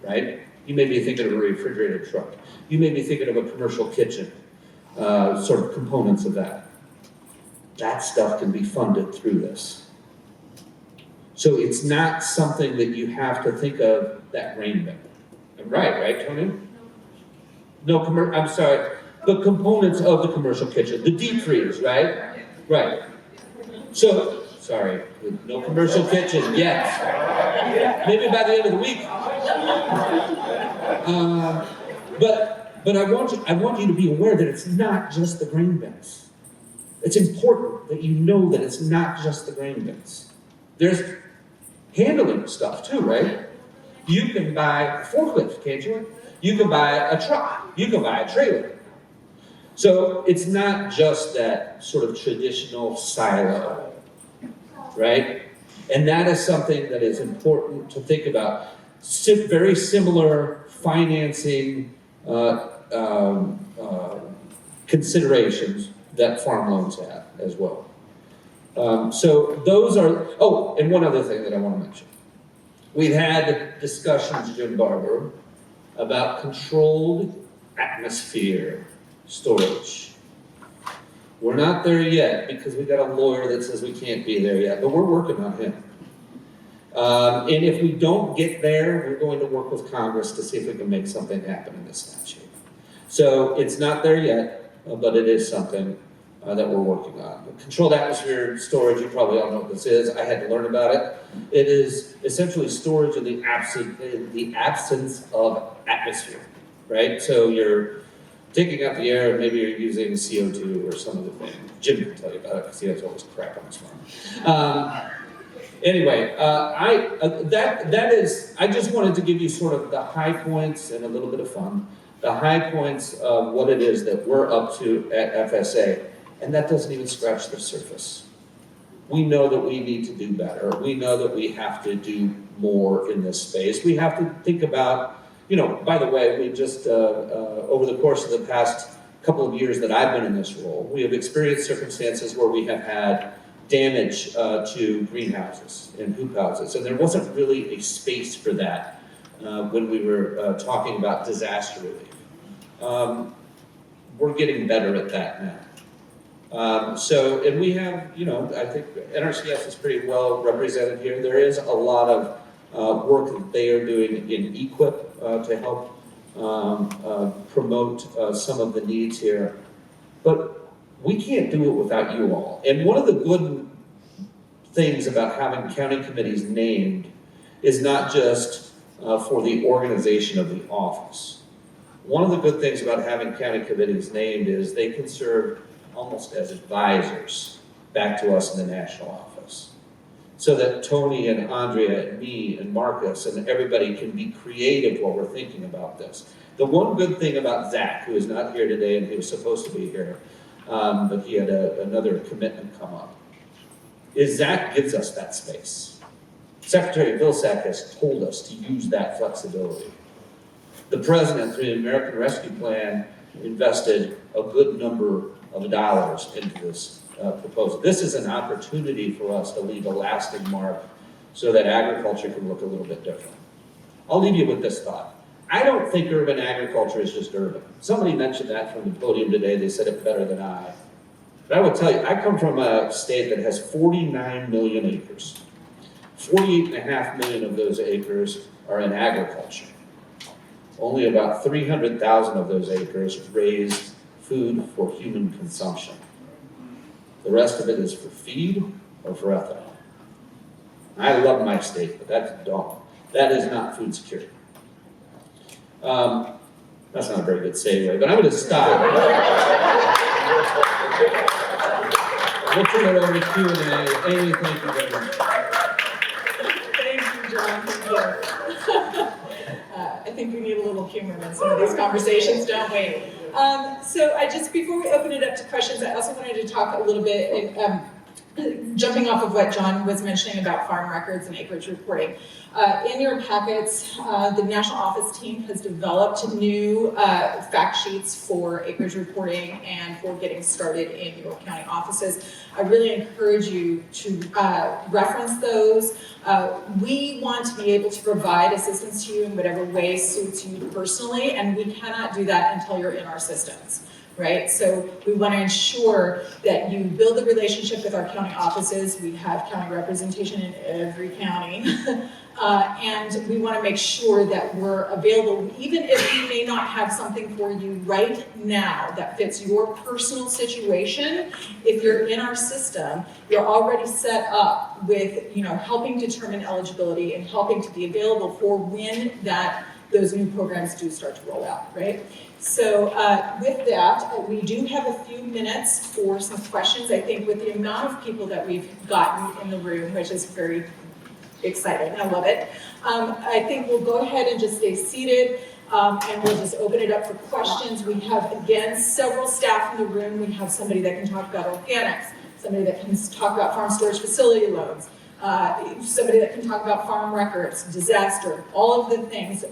right? You may be thinking of a refrigerated truck. You may be thinking of a commercial kitchen, sort of components of that. That stuff can be funded through this. So it's not something that you have to think of that grain bin. Right, Tony? No, I'm sorry. The components of the commercial kitchen, the deep freeze, right? Right. So, sorry, no commercial kitchen yet. Maybe by the end of the week. But I want you to be aware that it's not just the grain bins. It's important that you know that it's not just the grain bins. There's handling stuff too, right? You can buy a forklift, can't you? You can buy a truck. You can buy a trailer. So it's not just that sort of traditional silo, right? And that is something that is important to think about. Very similar financing considerations that farm loans have as well. So those are, oh, and one other thing that I want to mention. We've had discussions, Jim Barber, about controlled atmosphere storage. We're not there yet because we got a lawyer that says we can't be there yet, but we're working on him. And if we don't get there, we're going to work with Congress to see if we can make something happen in this statute. So it's not there yet, but it is something that we're working on. Controlled atmosphere storage, you probably all know what this is. I had to learn about it. It is essentially storage in the absence of atmosphere, right? So you're taking out the air and maybe you're using CO2 or some other thing. Jim can tell you about it because he has all this crap on his farm. Anyway, I just wanted to give you sort of the high points and a little bit of fun. The high points of what it is that we're up to at FSA, and that doesn't even scratch the surface. We know that we need to do better. We know that we have to do more in this space. We have to think about, by the way, we just, over the course of the past couple of years that I've been in this role, we have experienced circumstances where we have had damage to greenhouses and hoop houses, and there wasn't really a space for that when we were talking about disaster relief. We're getting better at that now. And we have, I think NRCS is pretty well represented here. There is a lot of work that they are doing in EQIP to help promote some of the needs here. But we can't do it without you all. And one of the good things about having county committees named is not just for the organization of the office. One of the good things about having county committees named is they can serve almost as advisors back to us in the national office. So that Tony and Andrea and me and Marcus and everybody can be creative while we're thinking about this. The one good thing about Zach, who is not here today and he was supposed to be here, but he had another commitment come up, is Zach gives us that space. Secretary Vilsack has told us to use that flexibility. The president, through the American Rescue Plan, invested a good number of dollars into this proposal. This is an opportunity for us to leave a lasting mark so that agriculture can look a little bit different. I'll leave you with this thought. I don't think urban agriculture is just urban. Somebody mentioned that from the podium today. They said it better than I. But I will tell you, I come from a state that has 49 million acres. 48.5 million of those acres are in agriculture. Only about 300,000 of those acres raise food for human consumption. The rest of it is for feed or for ethanol. I love my state, but that's dumb. That is not food security. That's not a very good segue, but I'm going to stop. We'll turn it over to Q&A. Amy, thank you very much. Thank you, John. Thank you. I think we need a little humor in some of these conversations, don't we? So before we open it up to questions, I also wanted to talk a little bit, jumping off of what John was mentioning about farm records and acreage reporting. In your packets, the National Office team has developed new fact sheets for acreage reporting and for getting started in your county offices. I really encourage you to reference those. We want to be able to provide assistance to you in whatever way suits you personally, and we cannot do that until you're in our systems. Right? So we want to ensure that you build a relationship with our county offices. We have county representation in every county. And we want to make sure that we're available, even if we may not have something for you right now that fits your personal situation. If you're in our system, you're already set up with, helping determine eligibility and helping to be available for when those new programs do start to roll out, right? So with that, we do have a few minutes for some questions. I think with the amount of people that we've gotten in the room, which is very exciting, I love it. I think we'll go ahead and just stay seated and we'll just open it up for questions. We have, again, several staff in the room. We have somebody that can talk about organics, somebody that can talk about farm storage facility loans. somebody that can talk about farm records, disaster, all of the things,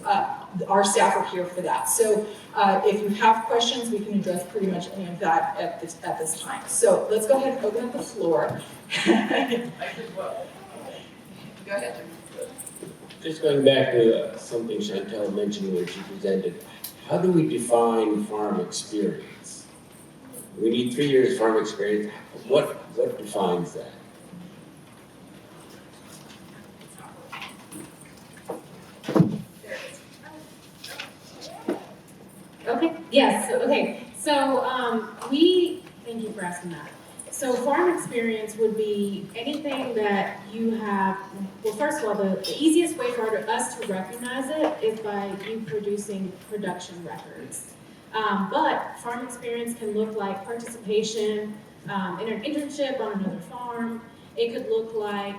our staff are here for that. So if you have questions, we can address pretty much any of that at this time. So let's go ahead and open up the floor. Go ahead. Just going back to something Chantel mentioned when she presented, how do we define farm experience? We need 3 years farm experience. What defines that? Okay, yes, okay, so, thank you for asking that. So farm experience would be anything that you have, well, first of all, the easiest way for us to recognize it is by you producing production records. But farm experience can look like participation in an internship on another farm. It could look like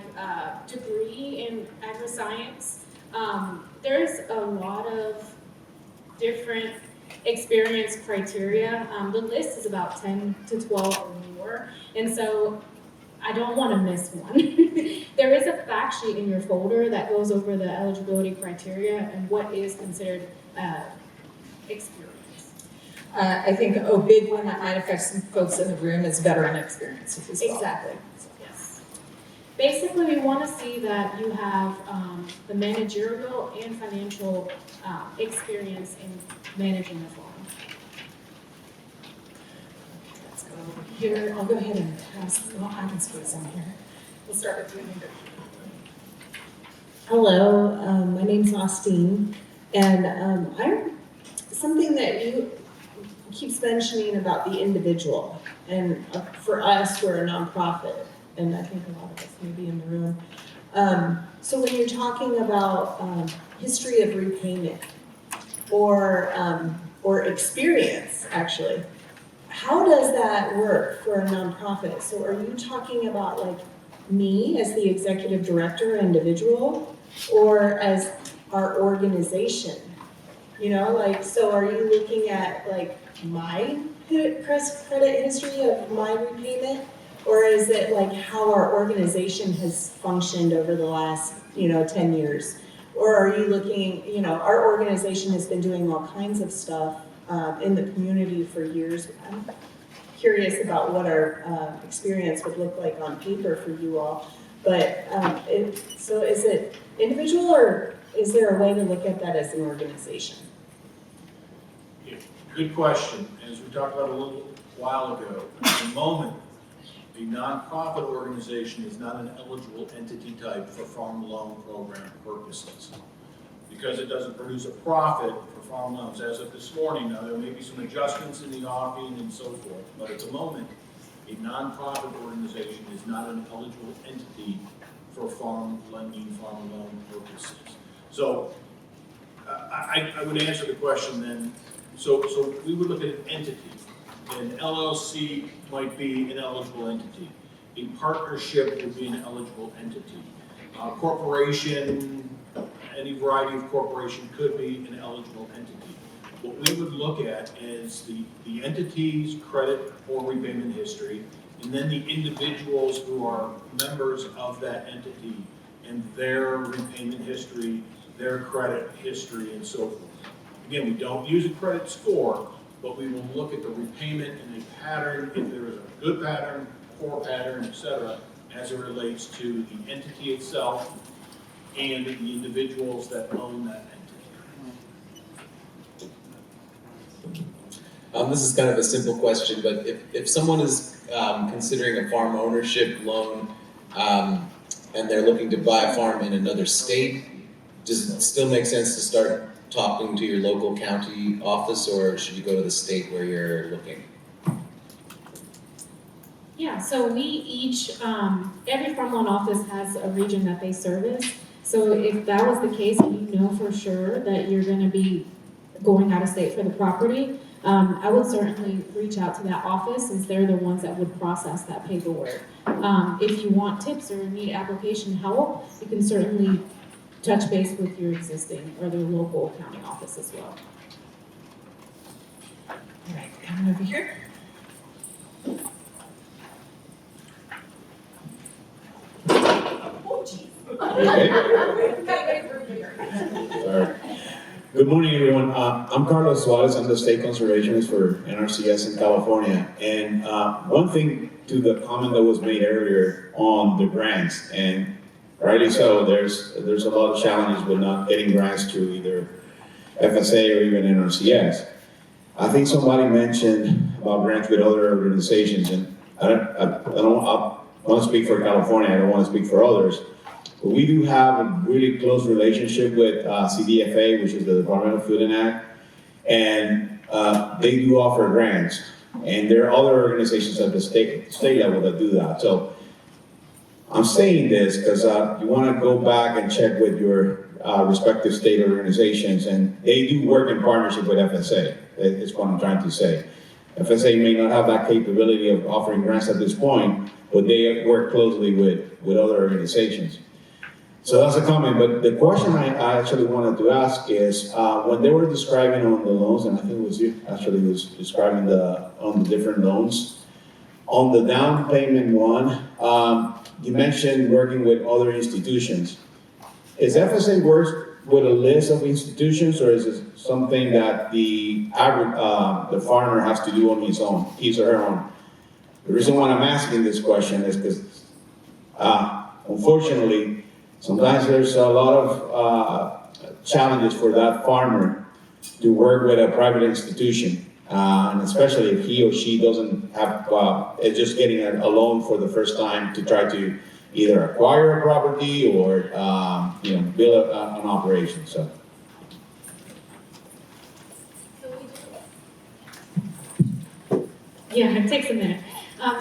degree in agri-science. There's a lot of different experience criteria. The list is about 10 to 12 or more, and so I don't want to miss one. There is a fact sheet in your folder that goes over the eligibility criteria and what is considered experience. I think a big one that might affect some folks in the room is veteran experience as well. Exactly. Yes. Basically, we want to see that you have the managerial and financial experience in managing the farm. Let's go over here. I'll go ahead and pass. Well, I can squeeze in here. We'll start with you, Anita. Hello, my name's Austin, and I'm something that you keeps mentioning about the individual, and for us, we're a nonprofit, and I think a lot of us may be in the room. So when you're talking about history of repayment or experience, actually, how does that work for a nonprofit? So are you talking about like me as the executive director individual, or as our organization? You know, like, so are you looking at like my credit history of my repayment? Or is it like how our organization has functioned over the last, 10 years? Or are you looking, our organization has been doing all kinds of stuff in the community for years. I'm curious about what our experience would look like on paper for you all. But so is it individual, or is there a way to look at that as an organization? Yeah, good question. As we talked about a little while ago, at the moment, a nonprofit organization is not an eligible entity type for farm loan program purposes because it doesn't produce a profit for farm loans. As of this morning, now there may be some adjustments in the offing and so forth, but at the moment, a nonprofit organization is not an eligible entity for farm lending, farm loan purposes. So I would answer the question then. So we would look at an entity. An LLC might be an eligible entity. A partnership would be an eligible entity. A corporation, any variety of corporation could be an eligible entity. What we would look at is the entity's credit or repayment history, and then the individuals who are members of that entity and their repayment history, their credit history, and so forth. Again, we don't use a credit score, but we will look at the repayment and a pattern, if there is a good pattern, poor pattern, etc., as it relates to the entity itself and the individuals that own that entity. This is kind of a simple question, but if someone is considering a farm ownership loan and they're looking to buy a farm in another state, does it still make sense to start talking to your local county office, or should you go to the state where you're looking? Yeah, so we each, every farm loan office has a region that they service. So if that was the case, and you know for sure that you're gonna be going out of state for the property, I would certainly reach out to that office, since they're the ones that would process that paperwork. If you want tips or need application help, you can certainly touch base with your existing or their local county office as well. All right, coming over here. Sorry. Good morning, everyone. I'm Carlos Suarez. I'm the state conservationist for NRCS in California. And one thing to the comment that was made earlier on the grants, and rightly so, there's a lot of challenges with not getting grants through either FSA or even NRCS. I think somebody mentioned about grants with other organizations, and I want to speak for California. I don't want to speak for others. But we do have a really close relationship with CDFA, which is the Department of Food and Ag, and they do offer grants. And there are other organizations at the state level that do that. So I'm saying this because you want to go back and check with your respective state organizations, and they do work in partnership with FSA. Is what I'm trying to say. FSA may not have that capability of offering grants at this point, but they work closely with other organizations. So that's a comment, but the question I actually wanted to ask is, when they were describing on the loans, and I think it was you actually was describing on the different loans, on the down payment one, you mentioned working with other institutions. Is FSA works with a list of institutions, or is it something that the farmer has to do on his or her own? The reason why I'm asking this question is because, unfortunately, sometimes there's a lot of challenges for that farmer to work with a private institution, and especially if he or she doesn't have, is just getting a loan for the first time to try to either acquire a property or build an operation. So. Yeah, it takes a minute.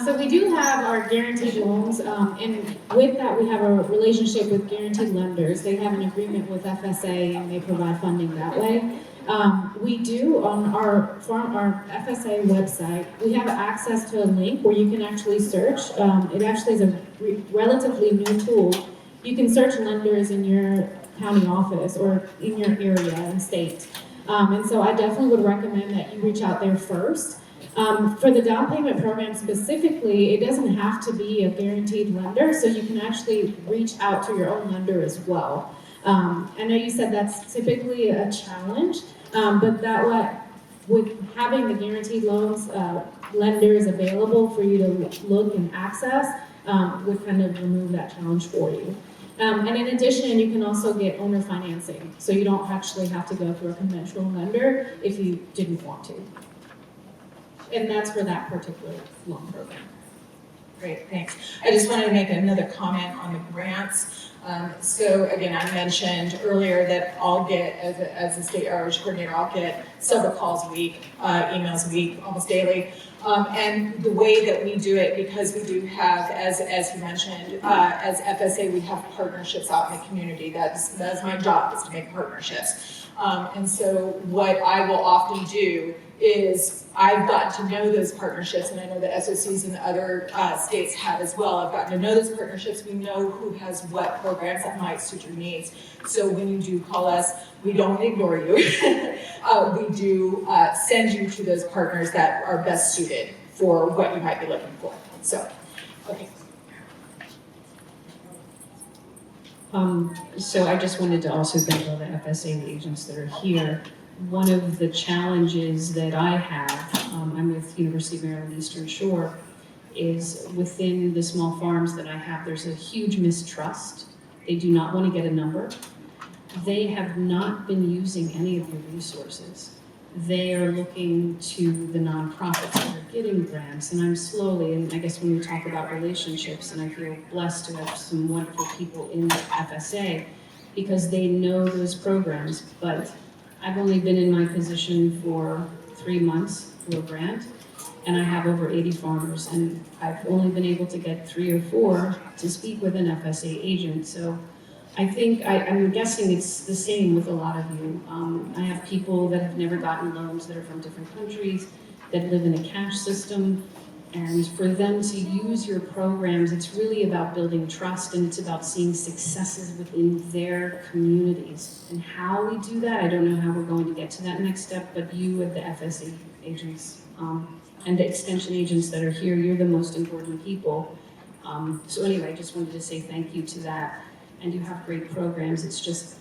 So we do have our guaranteed loans, and with that we have a relationship with guaranteed lenders. They have an agreement with FSA and they provide funding that way. We do on our FSA website, we have access to a link where you can actually search. It actually is a relatively new tool. You can search lenders in your county office or in your area and state. And so I definitely would recommend that you reach out there first. For the down payment program specifically, it doesn't have to be a guaranteed lender, so you can actually reach out to your own lender as well. I know you said that's typically a challenge, but with having the guaranteed loans, lenders available for you to look and access, would kind of remove that challenge for you. And in addition, you can also get owner financing, so you don't actually have to go through a conventional lender if you didn't want to. And that's for that particular loan program. Great, thanks. I just wanted to make another comment on the grants. So again, I mentioned earlier that I'll get, as a state outreach coordinator, I'll get several calls a week, emails a week, almost daily. And the way that we do it, because we do have, as you mentioned, as FSA, we have partnerships out in the community. That's my job, is to make partnerships. And so what I will often do is I've gotten to know those partnerships, and I know that SOCs in other states have as well. I've gotten to know those partnerships. We know who has what programs that might suit your needs. So when you do call us, we don't ignore you. We do send you to those partners that are best suited for what you might be looking for. So, okay. So I just wanted to also thank all the FSA agents that are here. One of the challenges that I have, I'm with University of Maryland Eastern Shore, is within the small farms that I have, there's a huge mistrust. They do not want to get a number. They have not been using any of your resources. They are looking to the nonprofits that are getting grants, and I'm slowly, and I guess when we talk about relationships, and I feel blessed to have some wonderful people in the FSA because they know those programs, but I've only been in my position for 3 months for a grant, and I have over 80 farmers, and I've only been able to get 3 or 4 to speak with an FSA agent. So I think, I'm guessing it's the same with a lot of you. I have people that have never gotten loans that are from different countries, that live in a cash system, and for them to use your programs, it's really about building trust, and it's about seeing successes within their communities. And how we do that, I don't know how we're going to get to that next step, but you and the FSA agents and the extension agents that are here, you're the most important people. So anyway, I just wanted to say thank you to that. and you have great programs. It's just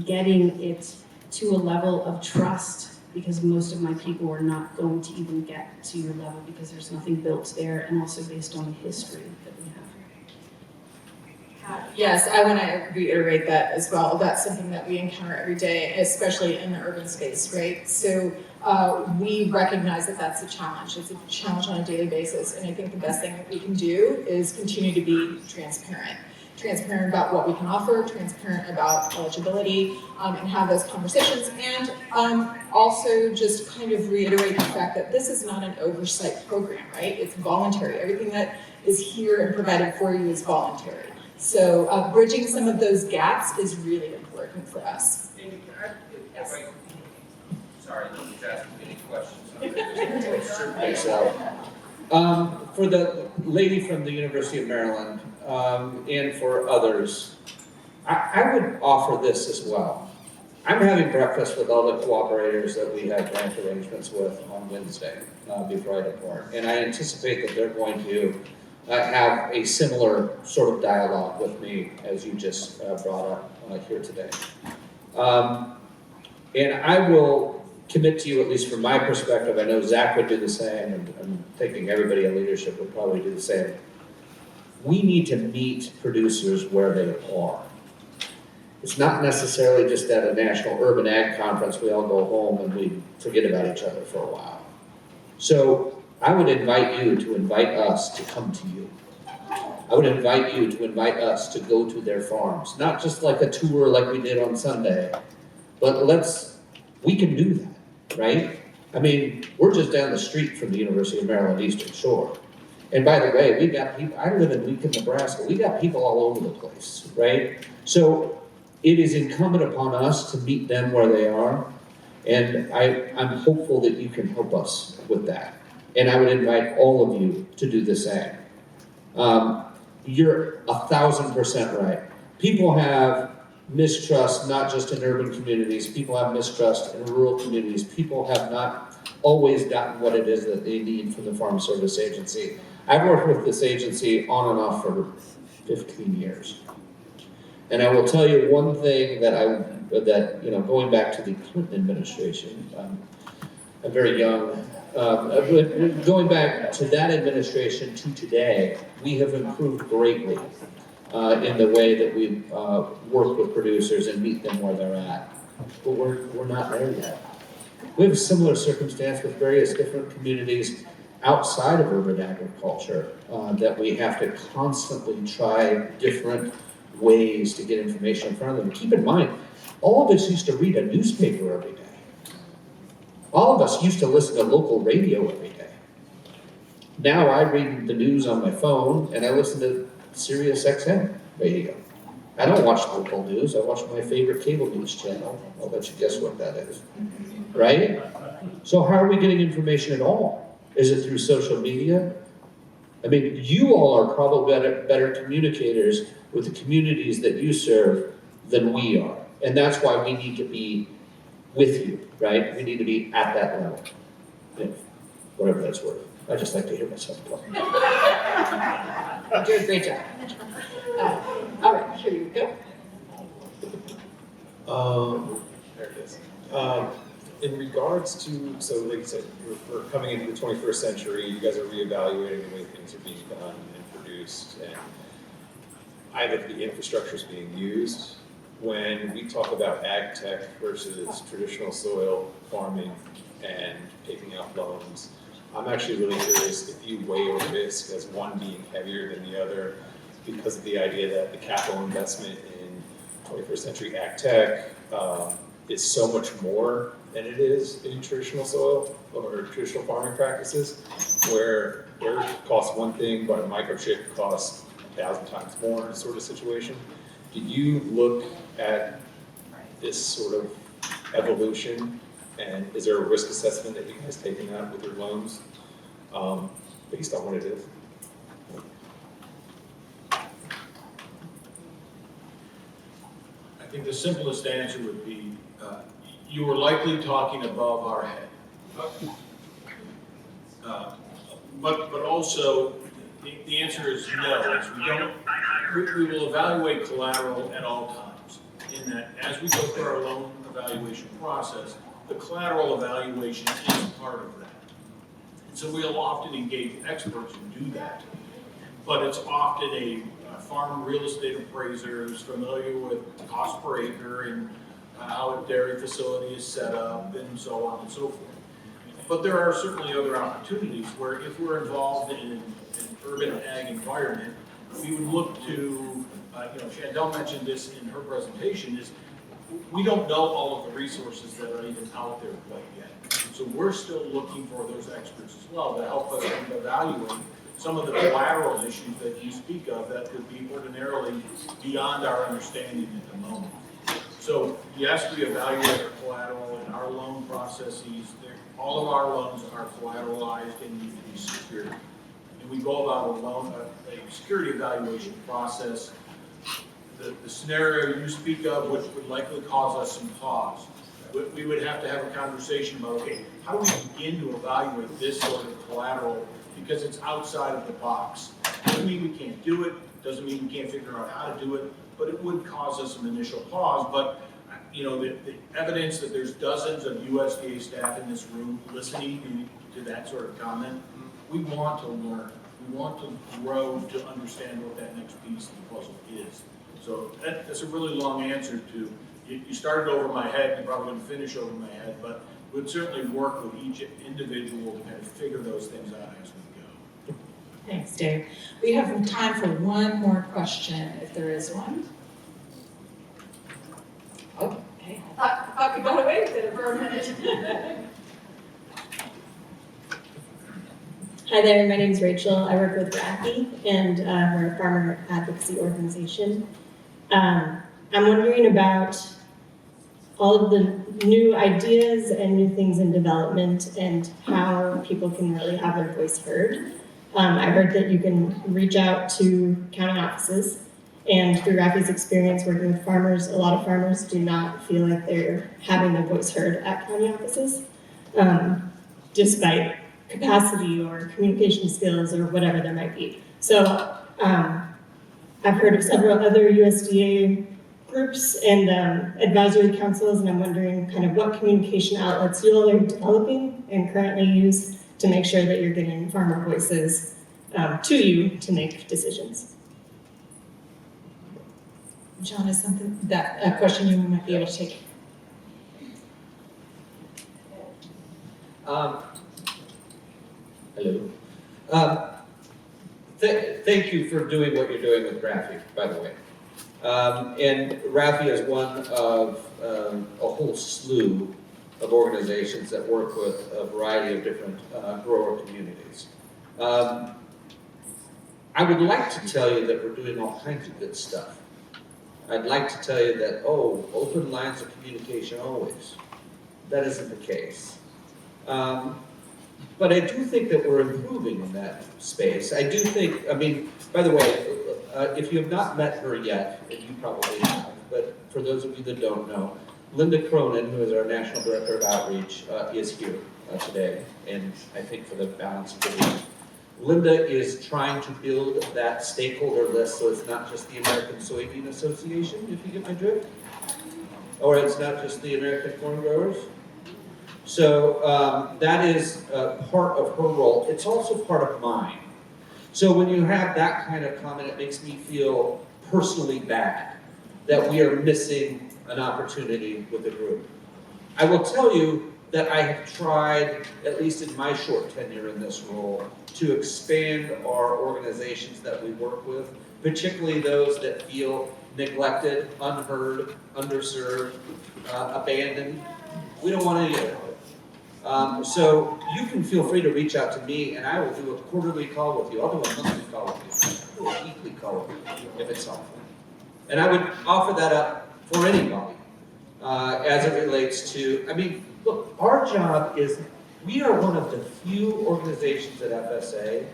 getting it to a level of trust, because most of my people are not going to even get to your level because there's nothing built there, and also based on the history that we have. Yes, I want to reiterate that as well. That's something that we encounter every day, especially in the urban space, right? So we recognize that that's a challenge. It's a challenge on a daily basis, and I think the best thing that we can do is continue to be transparent. Transparent about what we can offer, transparent about eligibility, and have those conversations, and also just kind of reiterate the fact that this is not an oversight program, right? It's voluntary. Everything that is here and provided for you is voluntary. So bridging some of those gaps is really important for us. Yes. Sorry, nobody's asking any questions. For the lady from the University of Maryland, and for others, I would offer this as well. I'm having breakfast with all the cooperators that we have grant arrangements with on Wednesday before I depart, and I anticipate that they're going to have a similar sort of dialogue with me as you just brought up here today. And I will commit to you, at least from my perspective, I know Zach would do the same, and I'm thinking everybody in leadership would probably do the same. We need to meet producers where they are. It's not necessarily just at a national urban ag conference, we all go home and we forget about each other for a while. So I would invite you to invite us to come to you. I would invite you to invite us to go to their farms, not just like a tour like we did on Sunday, but we can do that, right? I mean, we're just down the street from the University of Maryland Eastern Shore. And by the way, we got people, I live in Lincoln, Nebraska, we got people all over the place, right? So it is incumbent upon us to meet them where they are, and I'm hopeful that you can help us with that. And I would invite all of you to do the same. You're 1,000% right. People have mistrust, not just in urban communities, people have mistrust in rural communities. People have not always gotten what it is that they need from the Farm Service Agency. I've worked with this agency on and off for 15 years. And I will tell you one thing that going back to the Clinton administration, I'm very young, going back to that administration to today, we have improved greatly in the way that we work with producers and meet them where they're at. But we're not there yet. We have a similar circumstance with various different communities outside of urban agriculture that we have to constantly try different ways to get information in front of them. Keep in mind, all of us used to read a newspaper every day. All of us used to listen to local radio every day. Now I read the news on my phone and I listen to Sirius XM radio. I don't watch local news, I watch my favorite cable news channel. I'll let you guess what that is, right? So how are we getting information at all? Is it through social media? I mean, you all are probably better communicators with the communities that you serve than we are. And that's why we need to be with you, right? We need to be at that level, whatever that's worth. I just like to hear myself talk. You do a great job. All right, here you go. There it is. In regards to, so like you said, we're coming into the 21st century, you guys are reevaluating the way things are being done and produced, and I look at the infrastructures being used. When we talk about ag tech versus traditional soil farming and taking out loans, I'm actually really curious if you weigh a risk as one being heavier than the other because of the idea that the capital investment in 21st century ag tech is so much more than it is in traditional soil or traditional farming practices, where dirt costs one thing, but a microchip costs 1,000 times more sort of situation. Do you look at this sort of evolution, and is there a risk assessment that you guys taking that with your loans based on what it is? I think the simplest answer would be, you were likely talking above our head. But also, the answer is no, is we don't we will evaluate collateral at all times. In that, as we go through our loan evaluation process, the collateral evaluation is part of that. And so we'll often engage experts who do that. But it's often a farm real estate appraiser who's familiar with cost per acre and how a dairy facility is set up and so on and so forth. But there are certainly other opportunities where if we're involved in an urban ag environment, we would look to, Chantel mentioned this in her presentation, is we don't know all of the resources that are even out there quite yet. So we're still looking for those experts as well to help us evaluate some of the collateral issues that you speak of that could be ordinarily beyond our understanding at the moment. So yes, we evaluate our collateral in our loan processes. All of our loans are collateralized and need to be secured. And we go about a security evaluation process. The scenario you speak of, which would likely cause us some pause, we would have to have a conversation about, okay, how do we begin to evaluate this sort of collateral because it's outside of the box. Doesn't mean we can't do it, doesn't mean we can't figure out how to do it, but it would cause us some initial pause. But the evidence that there's dozens of USDA staff in this room listening to that sort of comment, we want to learn. We want to grow to understand what that next piece of the puzzle is. So that's a really long answer to, you started over my head, you're probably going to finish over my head, but we'd certainly work with each individual to kind of figure those things out as we go. Thanks, Dave. We have time for one more question, if there is one. Okay, I thought we got away with it for a minute. Hi there, my name is Rachel. I work with RAFI, and we're a farmer advocacy organization. I'm wondering about all of the new ideas and new things in development and how people can really have their voice heard. I heard that you can reach out to county offices, and through RAFI's experience working with farmers, a lot of farmers do not feel like they're having their voice heard at county offices, despite capacity or communication skills or whatever there might be. So I've heard of several other USDA groups and advisory councils, and I'm wondering kind of what communication outlets you all are developing and currently use to make sure that you're getting farmer voices to you to make decisions. John, is something a question you might be able to take? Hello. Thank you for doing what you're doing with RAFI, by the way. And RAFI is one of a whole slew of organizations that work with a variety of different grower communities. I would like to tell you that we're doing all kinds of good stuff. I'd like to tell you that, open lines of communication always. That isn't the case. But I do think that we're improving in that space. I do think, by the way, if you have not met her yet, and you probably have, but for those of you that don't know, Linda Cronin, who is our National Director of Outreach, is here today, and I think for the balance of the week. Linda is trying to build that stakeholder list so it's not just the American Soybean Association, if you get my drift, or it's not just the American Corn Growers. So that is part of her role. It's also part of mine. So when you have that kind of comment, it makes me feel personally bad that we are missing an opportunity with the group. I will tell you that I have tried, at least in my short tenure in this role, to expand our organizations that we work with, particularly those that feel neglected, unheard, underserved, abandoned. We don't want any of it. So you can feel free to reach out to me, and I will do a quarterly call with you. I'll do a monthly call with you. I'll do a weekly call with you, if it's helpful. And I would offer that up for anybody as it relates to, look, our job is, we are one of the few organizations at FSA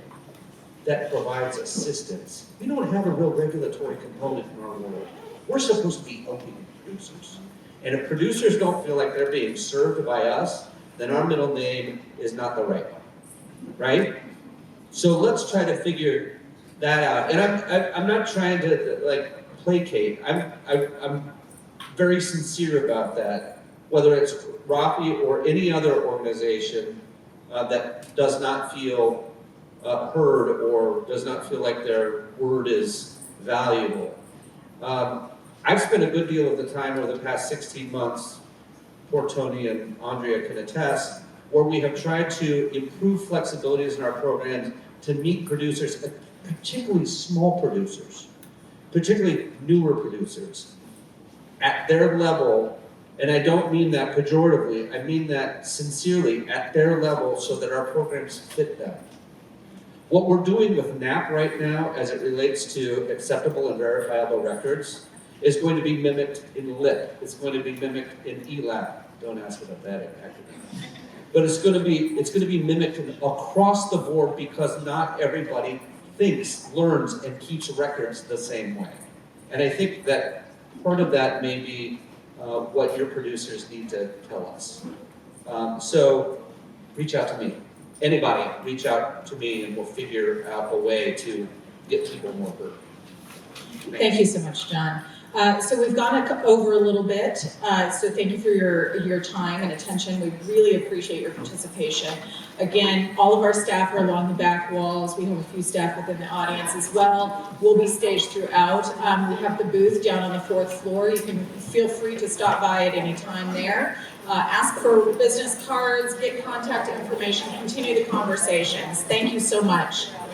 that provides assistance. We don't have a real regulatory component in our world. We're supposed to be helping producers. And if producers don't feel like they're being served by us, then our middle name is not the right one, right? So let's try to figure that out. And I'm not trying to like placate. I'm very sincere about that. Whether it's Rafi or any other organization that does not feel heard or does not feel like their word is valuable. I've spent a good deal of the time over the past 16 months, poor Tony and Andrea can attest, where we have tried to improve flexibilities in our programs to meet producers, particularly small producers, particularly newer producers, at their level, and I don't mean that pejoratively, I mean that sincerely, at their level so that our programs fit them. What we're doing with NAP right now as it relates to acceptable and verifiable records is going to be mimicked in LIP. It's going to be mimicked in ELAP. Don't ask about that acronym. But it's going to be mimicked across the board because not everybody thinks, learns, and keeps records the same way. And I think that part of that may be what your producers need to tell us. So reach out to me. Anybody, reach out to me and we'll figure out a way to get people more heard. Thank you so much, John. So we've gone over a little bit, so thank you for your time and attention. We really appreciate your participation. Again, all of our staff are along the back walls. We have a few staff within the audience as well. We'll be staged throughout. We have the booth down on the 4th floor. You can feel free to stop by at any time there. Ask for business cards, get contact information, continue the conversations. Thank you so much.